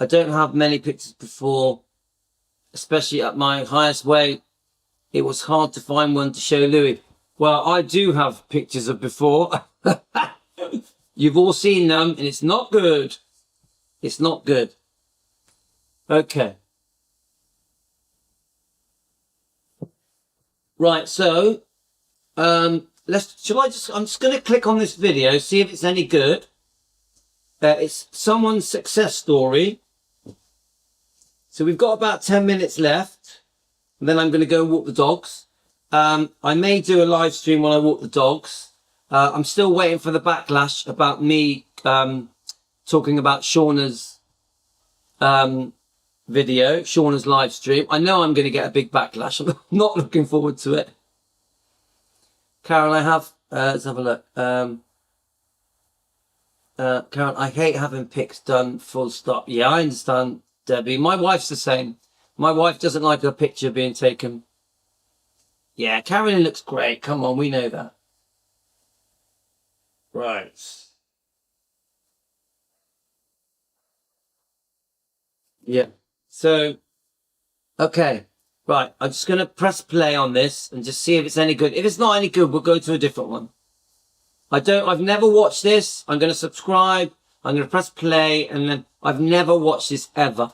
I don't have many pictures before, especially at my highest weight. It was hard to find one to show Louis. Well, I do have pictures of before. You've all seen them, and it's not good. It's not good. Okay. Right, so, I'm just going to click on this video, see if it's any good. It's someone's success story. So we've got about 10 minutes left, and then I'm going to go walk the dogs. I may do a live stream when I walk the dogs. I'm still waiting for the backlash about me talking about Shauna's video, Shauna's live stream. I know I'm going to get a big backlash. I'm not looking forward to it. Carol, I have, let's have a look. Karen, I hate having pics done full stop. Yeah, I understand, Debbie. My wife's the same. My wife doesn't like her picture being taken. Yeah, Carolyn looks great. Come on, we know that. Right. Yeah. So, okay. Right. I'm just going to press play on this and just see if it's any good. If it's not any good, we'll go to a different one. I've never watched this. I'm going to subscribe. I'm going to press play, and then I've never watched this ever.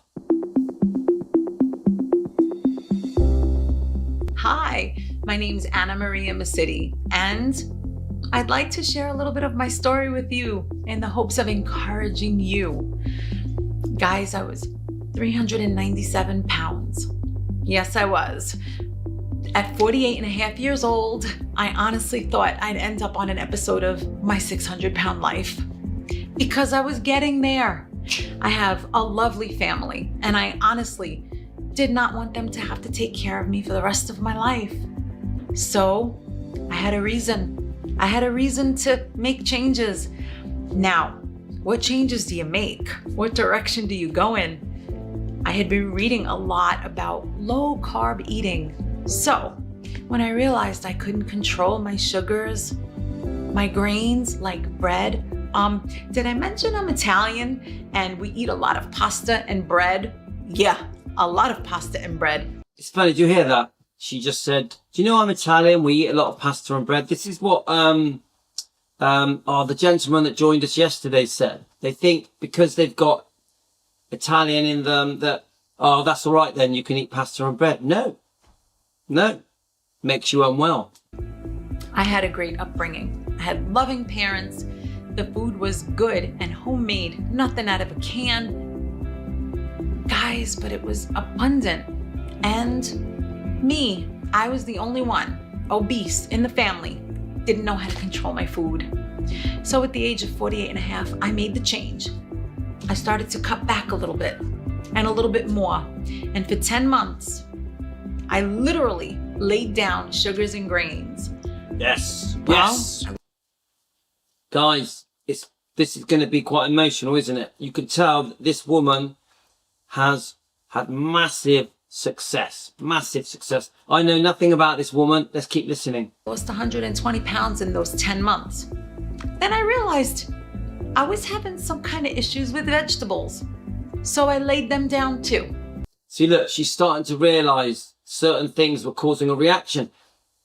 Hi, my name's Anna Maria Masidi, and I'd like to share a little bit of my story with you in the hopes of encouraging you. Guys, I was 397 pounds. Yes, I was. At 48 and a half years old, I honestly thought I'd end up on an episode of My 600-Pound Life because I was getting there. I have a lovely family, and I honestly did not want them to have to take care of me for the rest of my life. So I had a reason. I had a reason to make changes. Now, what changes do you make? What direction do you go in? I had been reading a lot about low carb eating. So when I realized I couldn't control my sugars, my grains like bread, did I mention I'm Italian and we eat a lot of pasta and bread? Yeah, a lot of pasta and bread. It's funny, do you hear that? She just said, do you know I'm Italian? We eat a lot of pasta and bread. This is what the gentleman that joined us yesterday said. They think because they've got Italian in them that, oh, that's all right then, you can eat pasta and bread. No, makes you unwell. I had a great upbringing. I had loving parents. The food was good and homemade, nothing out of a can. Guys, but it was abundant. And me, I was the only one, obese in the family, didn't know how to control my food. So at the age of 48 and a half, I made the change. I started to cut back a little bit and a little bit more. And for 10 months, I literally laid down sugars and grains. Yes. Well, Yes. Guys, this is going to be quite emotional, isn't it? You can tell that this woman has had massive success. Massive success. I know nothing about this woman. Let's keep listening. Lost 120 pounds in those 10 months. Then I realized I was having some kind of issues with vegetables. So I laid them down too. See, look, she's starting to realize certain things were causing a reaction.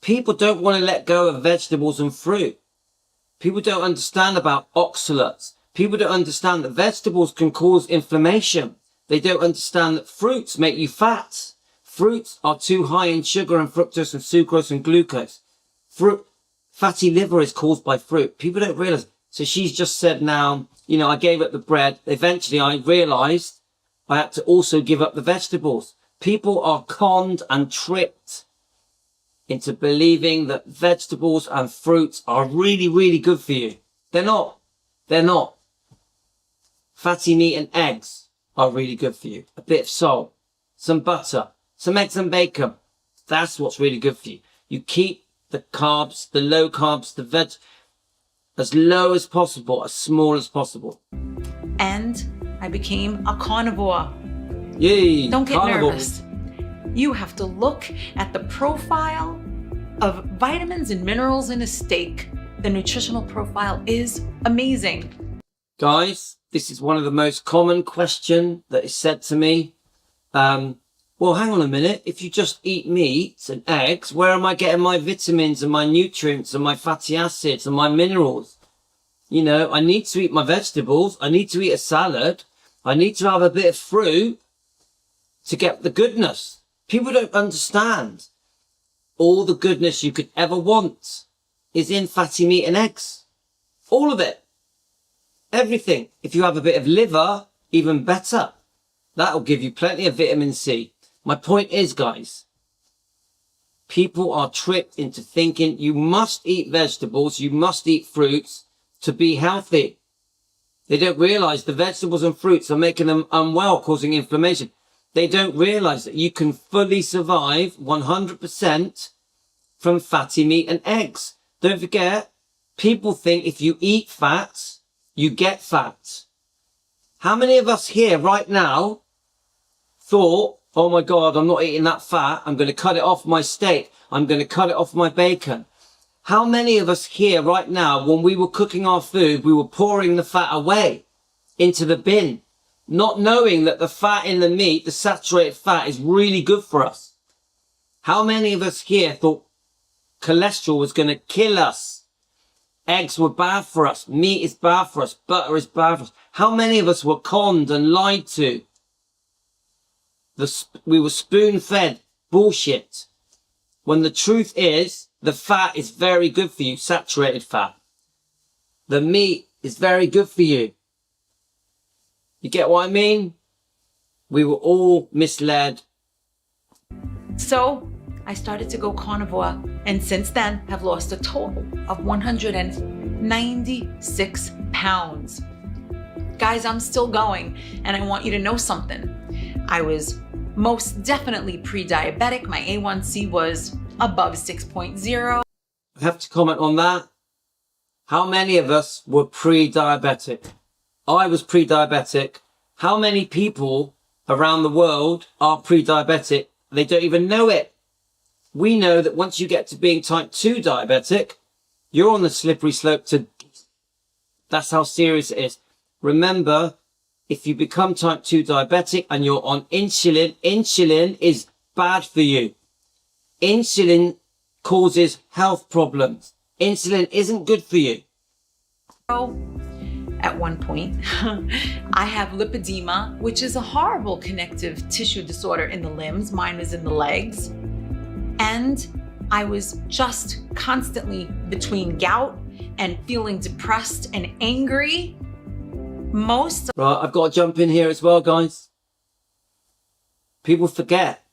People don't want to let go of vegetables and fruit. People don't understand about oxalates. People don't understand that vegetables can cause inflammation. They don't understand that fruits make you fat. Fruits are too high in sugar and fructose and sucrose and glucose. Fatty liver is caused by fruit. People don't realize. So she's just said now, I gave up the bread. Eventually I realized I had to also give up the vegetables. People are conned and tricked into believing that vegetables and fruits are really, really good for you. They're not. They're not. Fatty meat and eggs are really good for you. A bit of salt, some butter, some eggs and bacon. That's what's really good for you. You keep the carbs, the low carbs, the veg, as low as possible, as small as possible. And I became a carnivore. Yay! Don't get Carnivore. nervous. You have to look at the profile of vitamins and minerals in a steak. The nutritional profile is amazing. Guys, this is one of the most common questions that is said to me. Well, hang on a minute. If you just eat meat and eggs, where am I getting my vitamins and my nutrients and my fatty acids and my minerals? I need to eat my vegetables. I need to eat a salad. I need to have a bit of fruit to get the goodness. People don't understand. All the goodness you could ever want is in fatty meat and eggs. All of it. Everything. If you have a bit of liver, even better. That'll give you plenty of vitamin C. My point is, guys, people are tricked into thinking you must eat vegetables, you must eat fruits to be healthy. They don't realize the vegetables and fruits are making them unwell, causing inflammation. They don't realize that you can fully survive 100% from fatty meat and eggs. Don't forget, people think if you eat fat, you get fat. How many of us here right now thought, oh my God, I'm not eating that fat. I'm going to cut it off my steak. I'm going to cut it off my bacon. How many of us here right now, when we were cooking our food, we were pouring the fat away into the bin, not knowing that the fat in the meat, the saturated fat, is really good for us? How many of us here thought cholesterol was going to kill us? Eggs were bad for us. Meat is bad for us. Butter is bad for us. How many of us were conned and lied to? We were spoon-fed bullshit. When the truth is, the fat is very good for you, saturated fat. The meat is very good for you. You get what I mean? We were all misled. So I started to go carnivore, and since then have lost a total of 196 pounds. Guys, I'm still going, and I want you to know something. I was most definitely pre-diabetic. My A1C was above 6.0. I have to comment on that. How many of us were pre-diabetic? I was pre-diabetic. How many people around the world are pre-diabetic? They don't even know it. We know that once you get to being type 2 diabetic, you're on the slippery slope to... That's how serious it is. Remember, if you become type 2 diabetic and you're on insulin, insulin is bad for you. Insulin causes health problems. Insulin isn't good for you. At one point, I have lipedema, which is a horrible connective tissue disorder in the limbs. Mine is in the legs. And I was just constantly between gout and feeling depressed and angry. Right, I've got to jump in here as well, guys. People forget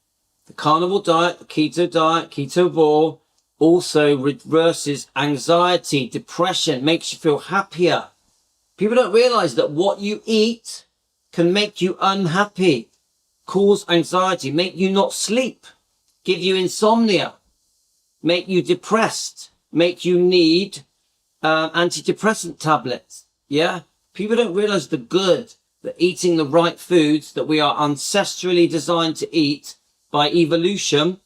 the carnivore diet, the keto diet, ketovore, also reverses anxiety, depression, makes you feel happier. People don't realize that what you eat can make you unhappy, cause anxiety, make you not sleep, give you insomnia, make you depressed, make you need antidepressant tablets. Yeah? People don't realize the good that eating the right foods that we are ancestrally designed to eat by evolution,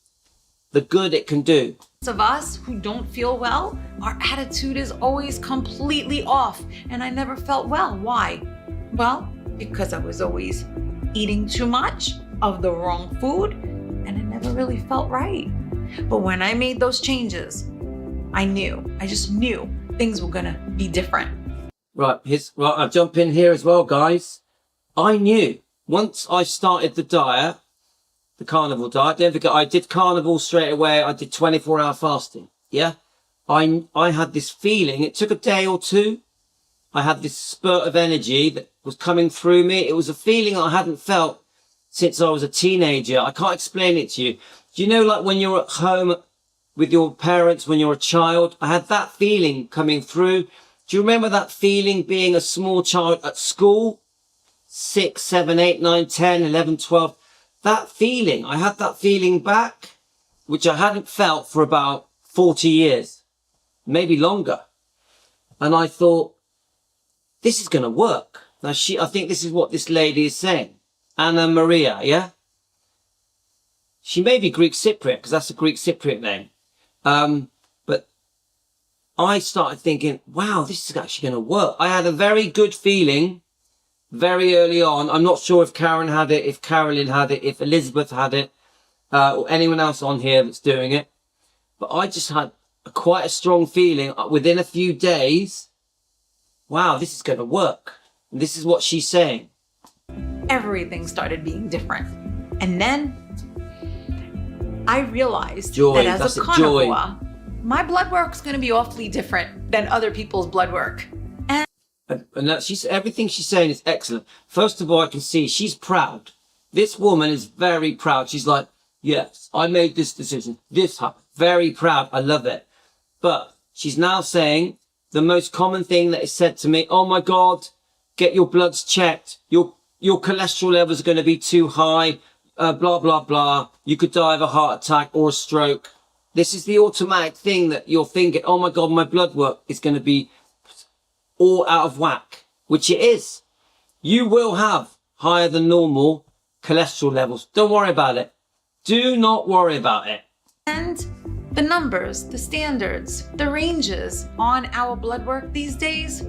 the good it can do. Of us who don't feel well, our attitude is always completely off, and I never felt well. Why? Well, because I was always eating too much of the wrong food, and it never really felt right. But when I made those changes, I just knew things were gonna be different. Right, I'll jump in here as well, guys. I knew once I started the diet, the carnivore diet, don't forget, I did carnivore straight away. I did 24-hour fasting. Yeah. I had this feeling, it took a day or two. I had this spurt of energy that was coming through me. It was a feeling I hadn't felt since I was a teenager. I can't explain it to you. Do you know, like when you're at home with your parents, when you're a child, I had that feeling coming through. Do you remember that feeling being a small child at school? 6, 7, 8, 9, 10, 11, 12. That feeling, I had that feeling back, which I hadn't felt for about 40 years, maybe longer. And I thought, this is going to work. Now I think this is what this lady is saying. Anna Maria, yeah? She may be Greek Cypriot, because that's a Greek Cypriot name. But I started thinking, wow, this is actually going to work. I had a very good feeling very early on. I'm not sure if Karen had it, if Carolyn had it, if Elizabeth had it, or anyone else on here that's doing it. But I just had quite a strong feeling within a few days, wow, this is going to work. And this is what she's saying. Everything started being different. And then I realized Joy, that as that's a it, carnivore, joy. my blood work's going to be awfully different than other people's blood work. And that everything she's saying is excellent. First of all, I can see she's proud. This woman is very proud. She's like, yes, I made this decision. This happened. Very proud. I love it. But she's now saying the most common thing that is said to me, oh my God, get your bloods checked. Your cholesterol levels are going to be too high. Blah, blah, blah. You could die of a heart attack or a stroke. This is the automatic thing that you're thinking, oh my God, my blood work is going to be all out of whack, which it is. You will have higher than normal cholesterol levels. Don't worry about it. Do not worry about it. And the numbers, the standards, the ranges on our blood work these days,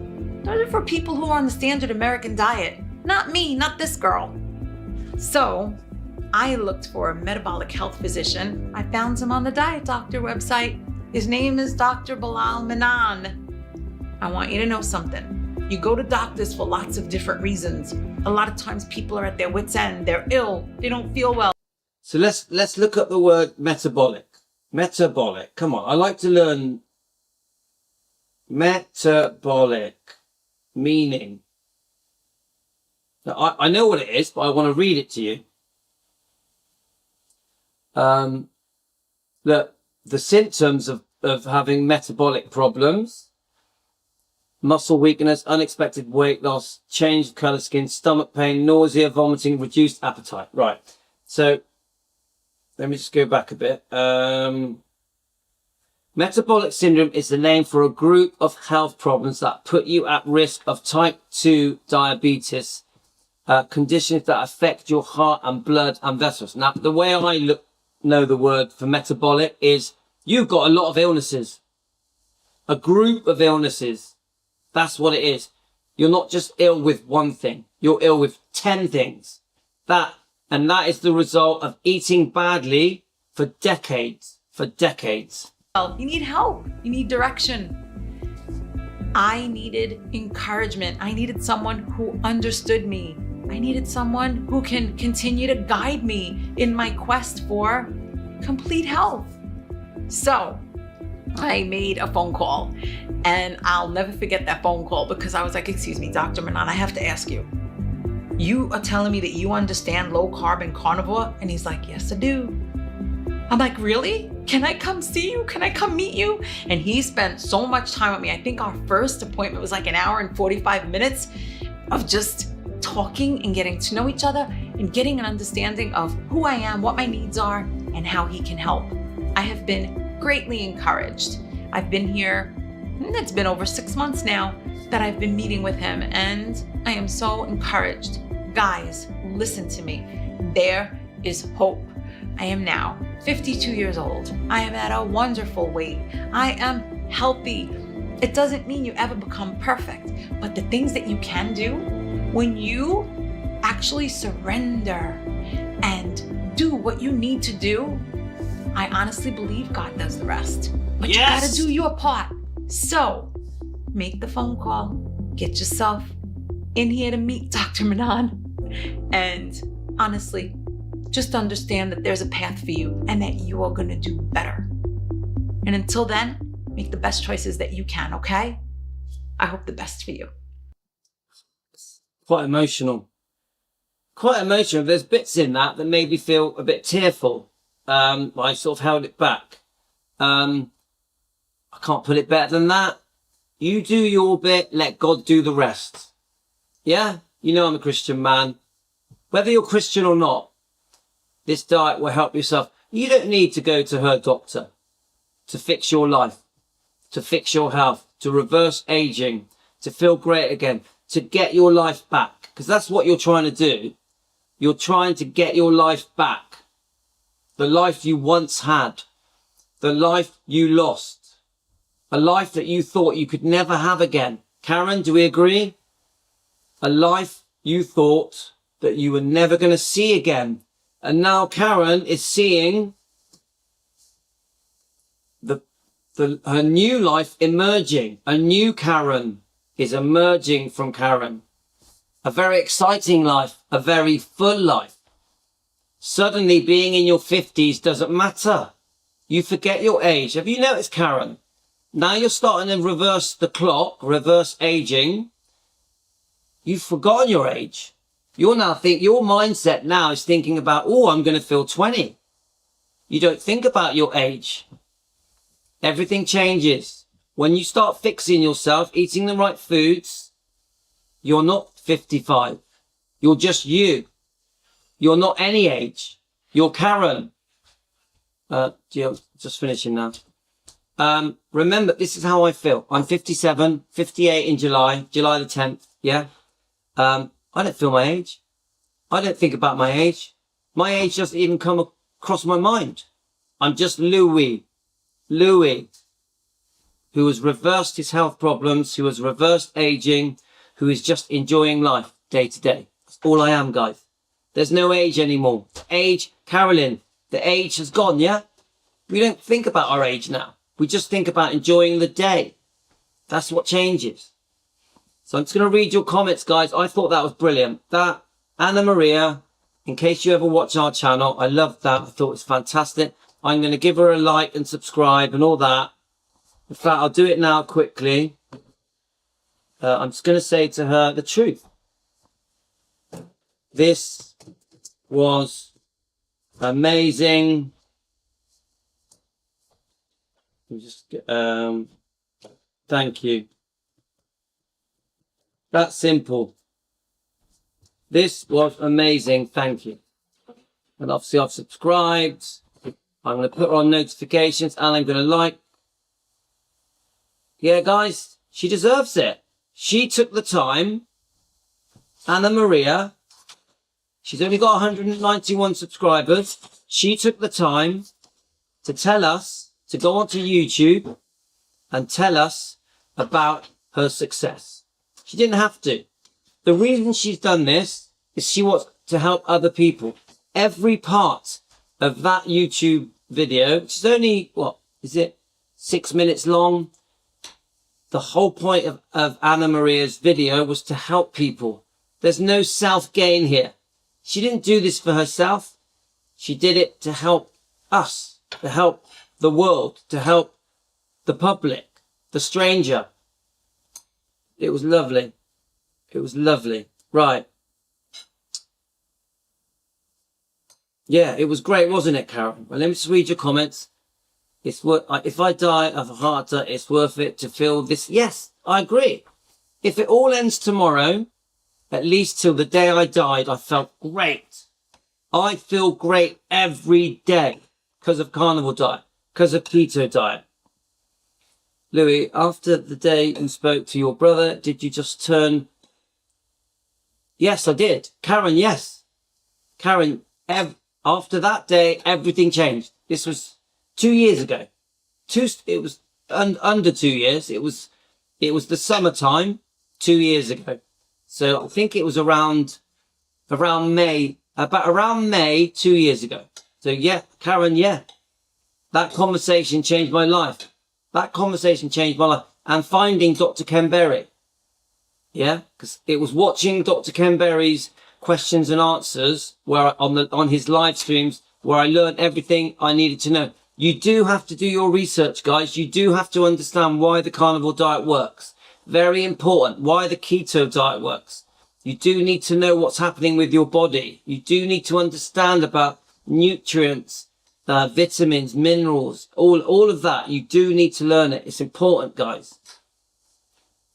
those are for people who are on the standard American diet. Not me, not this girl. So I looked for a metabolic health physician. I found him on the Diet Doctor website. His name is Dr. Bilal Manan. I want you to know something. You go to doctors for lots of different reasons. A lot of times people are at their wit's end. They're ill. They don't feel well. So let's look at the word metabolic. Metabolic. Come on. I like to learn metabolic meaning. Now, I know what it is, but I want to read it to you. That the symptoms of having metabolic problems, muscle weakness, unexpected weight loss, changed colour skin, stomach pain, nausea, vomiting, reduced appetite. Right. So let me just go back a bit. Metabolic syndrome is the name for a group of health problems that put you at risk of type 2 diabetes, conditions that affect your heart and blood and vessels. Now, the way I know the word for metabolic is you've got a lot of illnesses, a group of illnesses. That's what it is. You're not just ill with one thing. You're ill with 10 things. And that is the result of eating badly for decades. Well, you need help. You need direction. I needed encouragement. I needed someone who understood me. I needed someone who can continue to guide me in my quest for complete health. So I made a phone call, and I'll never forget that phone call because I was like, excuse me, Dr. Manan, I have to ask you. You are telling me that you understand low carb and carnivore? And he's like, yes, I do. I'm like, really? Can I come see you? Can I come meet you? And he spent so much time with me. I think our first appointment was like an hour and 45 minutes of just talking and getting to know each other and getting an understanding of who I am, what my needs are, and how he can help. I have been greatly encouraged. I've been here, it's been over 6 months now that I've been meeting with him, and I am so encouraged. Guys, listen to me. There is hope. I am now 52 years old. I am at a wonderful weight. I am healthy. It doesn't mean you ever become perfect, but the things that you can do when you actually surrender and do what you need to do, I honestly believe God does the rest. But you gotta do your part. So make the phone call, get yourself in here to meet Dr. Manan, and honestly, just understand that there's a path for you and that you are gonna do better. And until then, make the best choices that you can, okay? I hope the best for you. Quite emotional. There's bits in that made me feel a bit tearful. I sort of held it back. I can't put it better than that. You do your bit, let God do the rest. Yeah? You know I'm a Christian man. Whether you're Christian or not, this diet will help yourself. You don't need to go to her doctor to fix your life, to fix your health, to reverse aging, to feel great again, to get your life back. Because that's what you're trying to do. You're trying to get your life back. The life you once had. The life you lost. A life that you thought you could never have again. Karen, do we agree? A life you thought that you were never going to see again. And now Karen is seeing her new life emerging. A new Karen is emerging from Karen. A very exciting life, a very full life. Suddenly being in your 50s doesn't matter. You forget your age. Have you noticed, Karen? Now you're starting to reverse the clock, reverse aging. You've forgotten your age. Your mindset now is thinking about, oh, I'm going to feel 20. You don't think about your age. Everything changes. When you start fixing yourself, eating the right foods, you're not 55. You're just you. You're not any age. You're Karen. Just finishing now. Remember, this is how I feel. I'm 57, 58 in July the 10th. Yeah. I don't feel my age. I don't think about my age. My age doesn't even come across my mind. I'm just Louis, who has reversed his health problems, who has reversed aging, who is just enjoying life day to day. That's all I am, guys. There's no age anymore. Age, Carolyn, the age has gone, yeah? We don't think about our age now. We just think about enjoying the day. That's what changes. So I'm just going to read your comments, guys. I thought that was brilliant. That, Anna Maria, in case you ever watch our channel, I loved that. I thought it was fantastic. I'm going to give her a like and subscribe and all that. In fact, I'll do it now quickly. I'm just going to say to her the truth. This was amazing. Thank you. That's simple. This was amazing. Thank you. And obviously I've subscribed. I'm going to put on notifications and I'm going to like. Yeah, guys, she deserves it. She took the time. Anna Maria, she's only got 191 subscribers. She took the time to tell us to go onto YouTube and tell us about her success. She didn't have to. The reason she's done this is she wants to help other people. Every part of that YouTube video, which is only, what is it, 6 minutes long? The whole point of Anna Maria's video was to help people. There's no self-gain here. She didn't do this for herself. She did it to help us, to help the world, to help the public, the stranger. It was lovely. It was lovely. Right. Yeah, it was great, wasn't it, Karen? Well, let me just read your comments. It's worth, if I die of a heart attack, it's worth it to feel this. Yes, I agree. If it all ends tomorrow, at least till the day I died, I felt great. I feel great every day because of carnivore diet, because of keto diet. Louis, after the day you spoke to your brother, did you just turn? Yes, I did. Karen, yes. Karen, after that day, everything changed. This was 2 years ago. It was under 2 years. It was the summertime 2 years ago. So I think it was around May 2 years ago. So yeah, Karen, yeah. That conversation changed my life. That conversation changed my life. And finding Dr. Ken Berry. Yeah, because it was watching Dr. Ken Berry's questions and answers where on his live streams where I learned everything I needed to know. You do have to do your research, guys. You do have to understand why the carnivore diet works. Very important. Why the keto diet works. You do need to know what's happening with your body. You do need to understand about nutrients, vitamins, minerals, all of that. You do need to learn it. It's important, guys.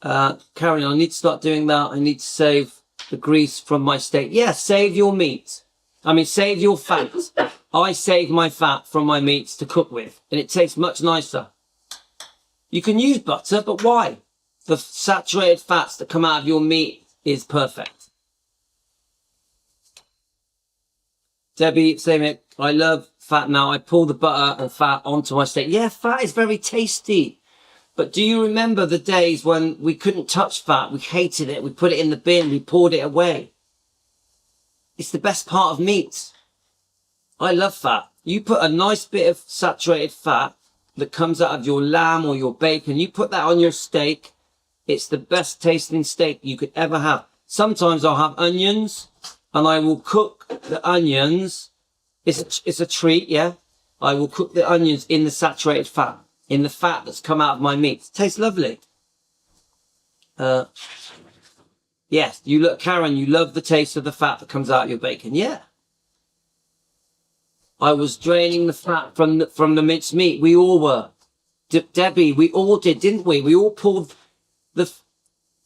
Karen, I need to start doing that. I need to save the grease from my steak. Yeah, save your meat. I mean, save your fat. I save my fat from my meats to cook with, and it tastes much nicer. You can use butter, but why? The saturated fats that come out of your meat is perfect. Debbie, same it. I love fat now. I pull the butter and fat onto my steak. Yeah, fat is very tasty. But do you remember the days when we couldn't touch fat? We hated it. We put it in the bin. We poured it away. It's the best part of meat. I love fat. You put a nice bit of saturated fat that comes out of your lamb or your bacon. You put that on your steak. It's the best tasting steak you could ever have. Sometimes I'll have onions and I will cook the onions. It's a treat, yeah? I will cook the onions in the saturated fat, in the fat that's come out of my meat. It tastes lovely. Yes, you look, Karen, you love the taste of the fat that comes out of your bacon. Yeah. I was draining the fat from the minced meat. We all were. Debbie, we all did, didn't we? We all pulled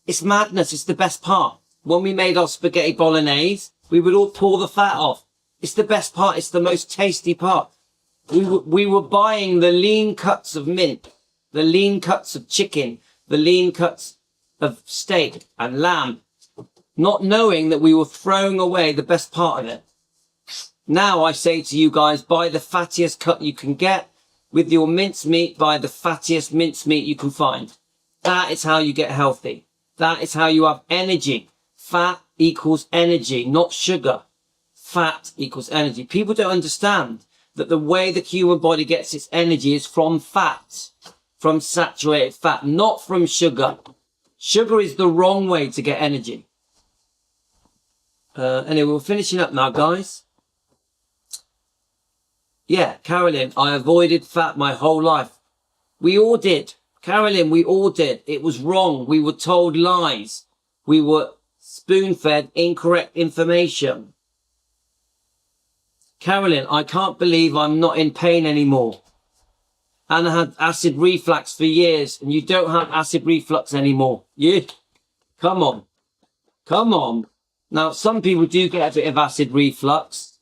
it's madness. It's the best part. When we made our spaghetti bolognese, we would all pull the fat off. It's the best part. It's the most tasty part. We were buying the lean cuts of mint, the lean cuts of chicken, the lean cuts of steak and lamb, not knowing that we were throwing away the best part of it. Now I say to you guys, buy the fattiest cut you can get. With your mince meat, buy the fattiest mince meat you can find. That is how you get healthy. That is how you have energy. Fat equals energy, not sugar. Fat equals energy. People don't understand that the way the human body gets its energy is from fat, from saturated fat, not from sugar. Sugar is the wrong way to get energy. Anyway, we're finishing up now, guys. Yeah, Carolyn, I avoided fat my whole life. We all did. Carolyn, we all did. It was wrong. We were told lies. We were spoon-fed incorrect information. Carolyn, I can't believe I'm not in pain anymore. And I had acid reflux for years, and you don't have acid reflux anymore. You, come on. Come on. Now, some people do get a bit of acid reflux.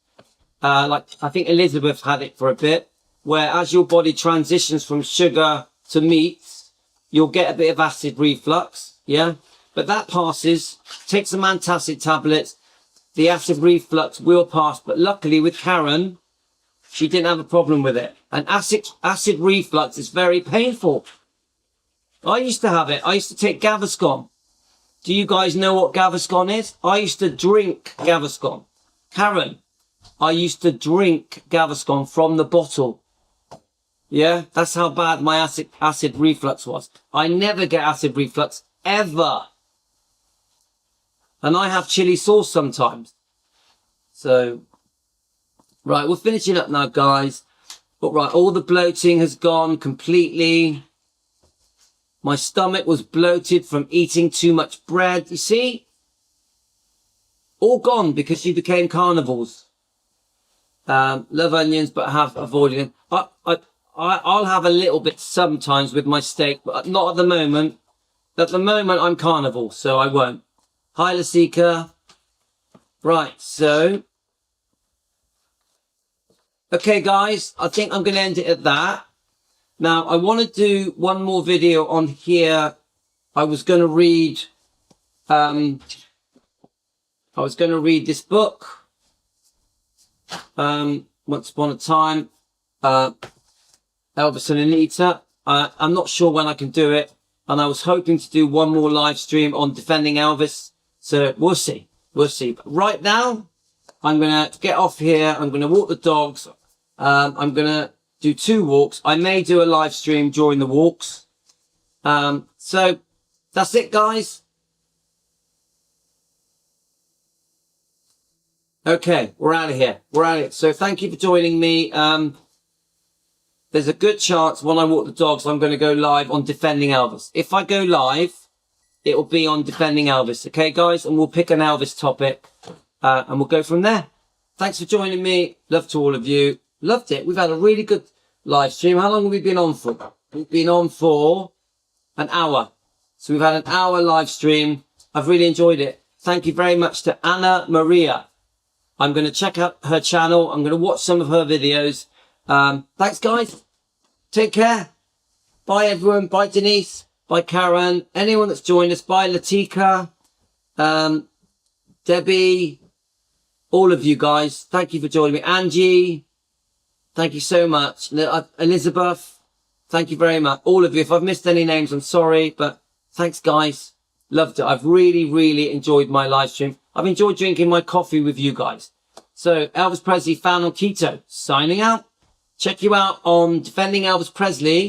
Like, I think Elizabeth had it for a bit, where as your body transitions from sugar to meats, you'll get a bit of acid reflux. Yeah. But that passes. Take some antacid tablets. The acid reflux will pass. But luckily with Karen, she didn't have a problem with it. And acid reflux is very painful. I used to have it. I used to take Gaviscon. Do you guys know what Gaviscon is? I used to drink Gaviscon. Karen, I used to drink Gaviscon from the bottle. Yeah, that's how bad my acid reflux was. I never get acid reflux, ever. And I have chili sauce sometimes. So, right, we're finishing up now, guys. But right, all the bloating has gone completely. My stomach was bloated from eating too much bread. You see? All gone because you became carnivores. Love onions, but have avoided them. I'll have a little bit sometimes with my steak, but not at the moment. At the moment, I'm carnivore, so I won't. Hi, Lasika. Right, so. Okay, guys, I think I'm going to end it at that. Now, I want to do one more video on here. I was going to read this book. Once Upon a Time. Elvis and Anita. I'm not sure when I can do it. And I was hoping to do one more live stream on Defending Elvis. So we'll see. We'll see. But right now, I'm going to get off here. I'm going to walk the dogs. I'm going to do 2 walks. I may do a live stream during the walks. So that's it, guys. Okay, we're out of here. We're out of here. So thank you for joining me. There's a good chance when I walk the dogs, I'm going to go live on Defending Elvis. If I go live, it will be on Defending Elvis. Okay, guys? And we'll pick an Elvis topic, and we'll go from there. Thanks for joining me. Love to all of you. Loved it. We've had a really good live stream. How long have we been on for? We've been on for an hour. So we've had an hour live stream. I've really enjoyed it. Thank you very much to Anna Maria. I'm going to check out her channel. I'm going to watch some of her videos. Thanks, guys. Take care. Bye, everyone. Bye, Denise. Bye, Karen. Anyone that's joined us. Bye, Latika. Debbie. All of you guys. Thank you for joining me. Angie. Thank you so much. Elizabeth. Thank you very much. All of you. If I've missed any names, I'm sorry. But thanks, guys. Loved it. I've really, really enjoyed my live stream. I've enjoyed drinking my coffee with you guys. So, Elvis Presley, fan on keto, signing out. Check you out on Defending Elvis Presley.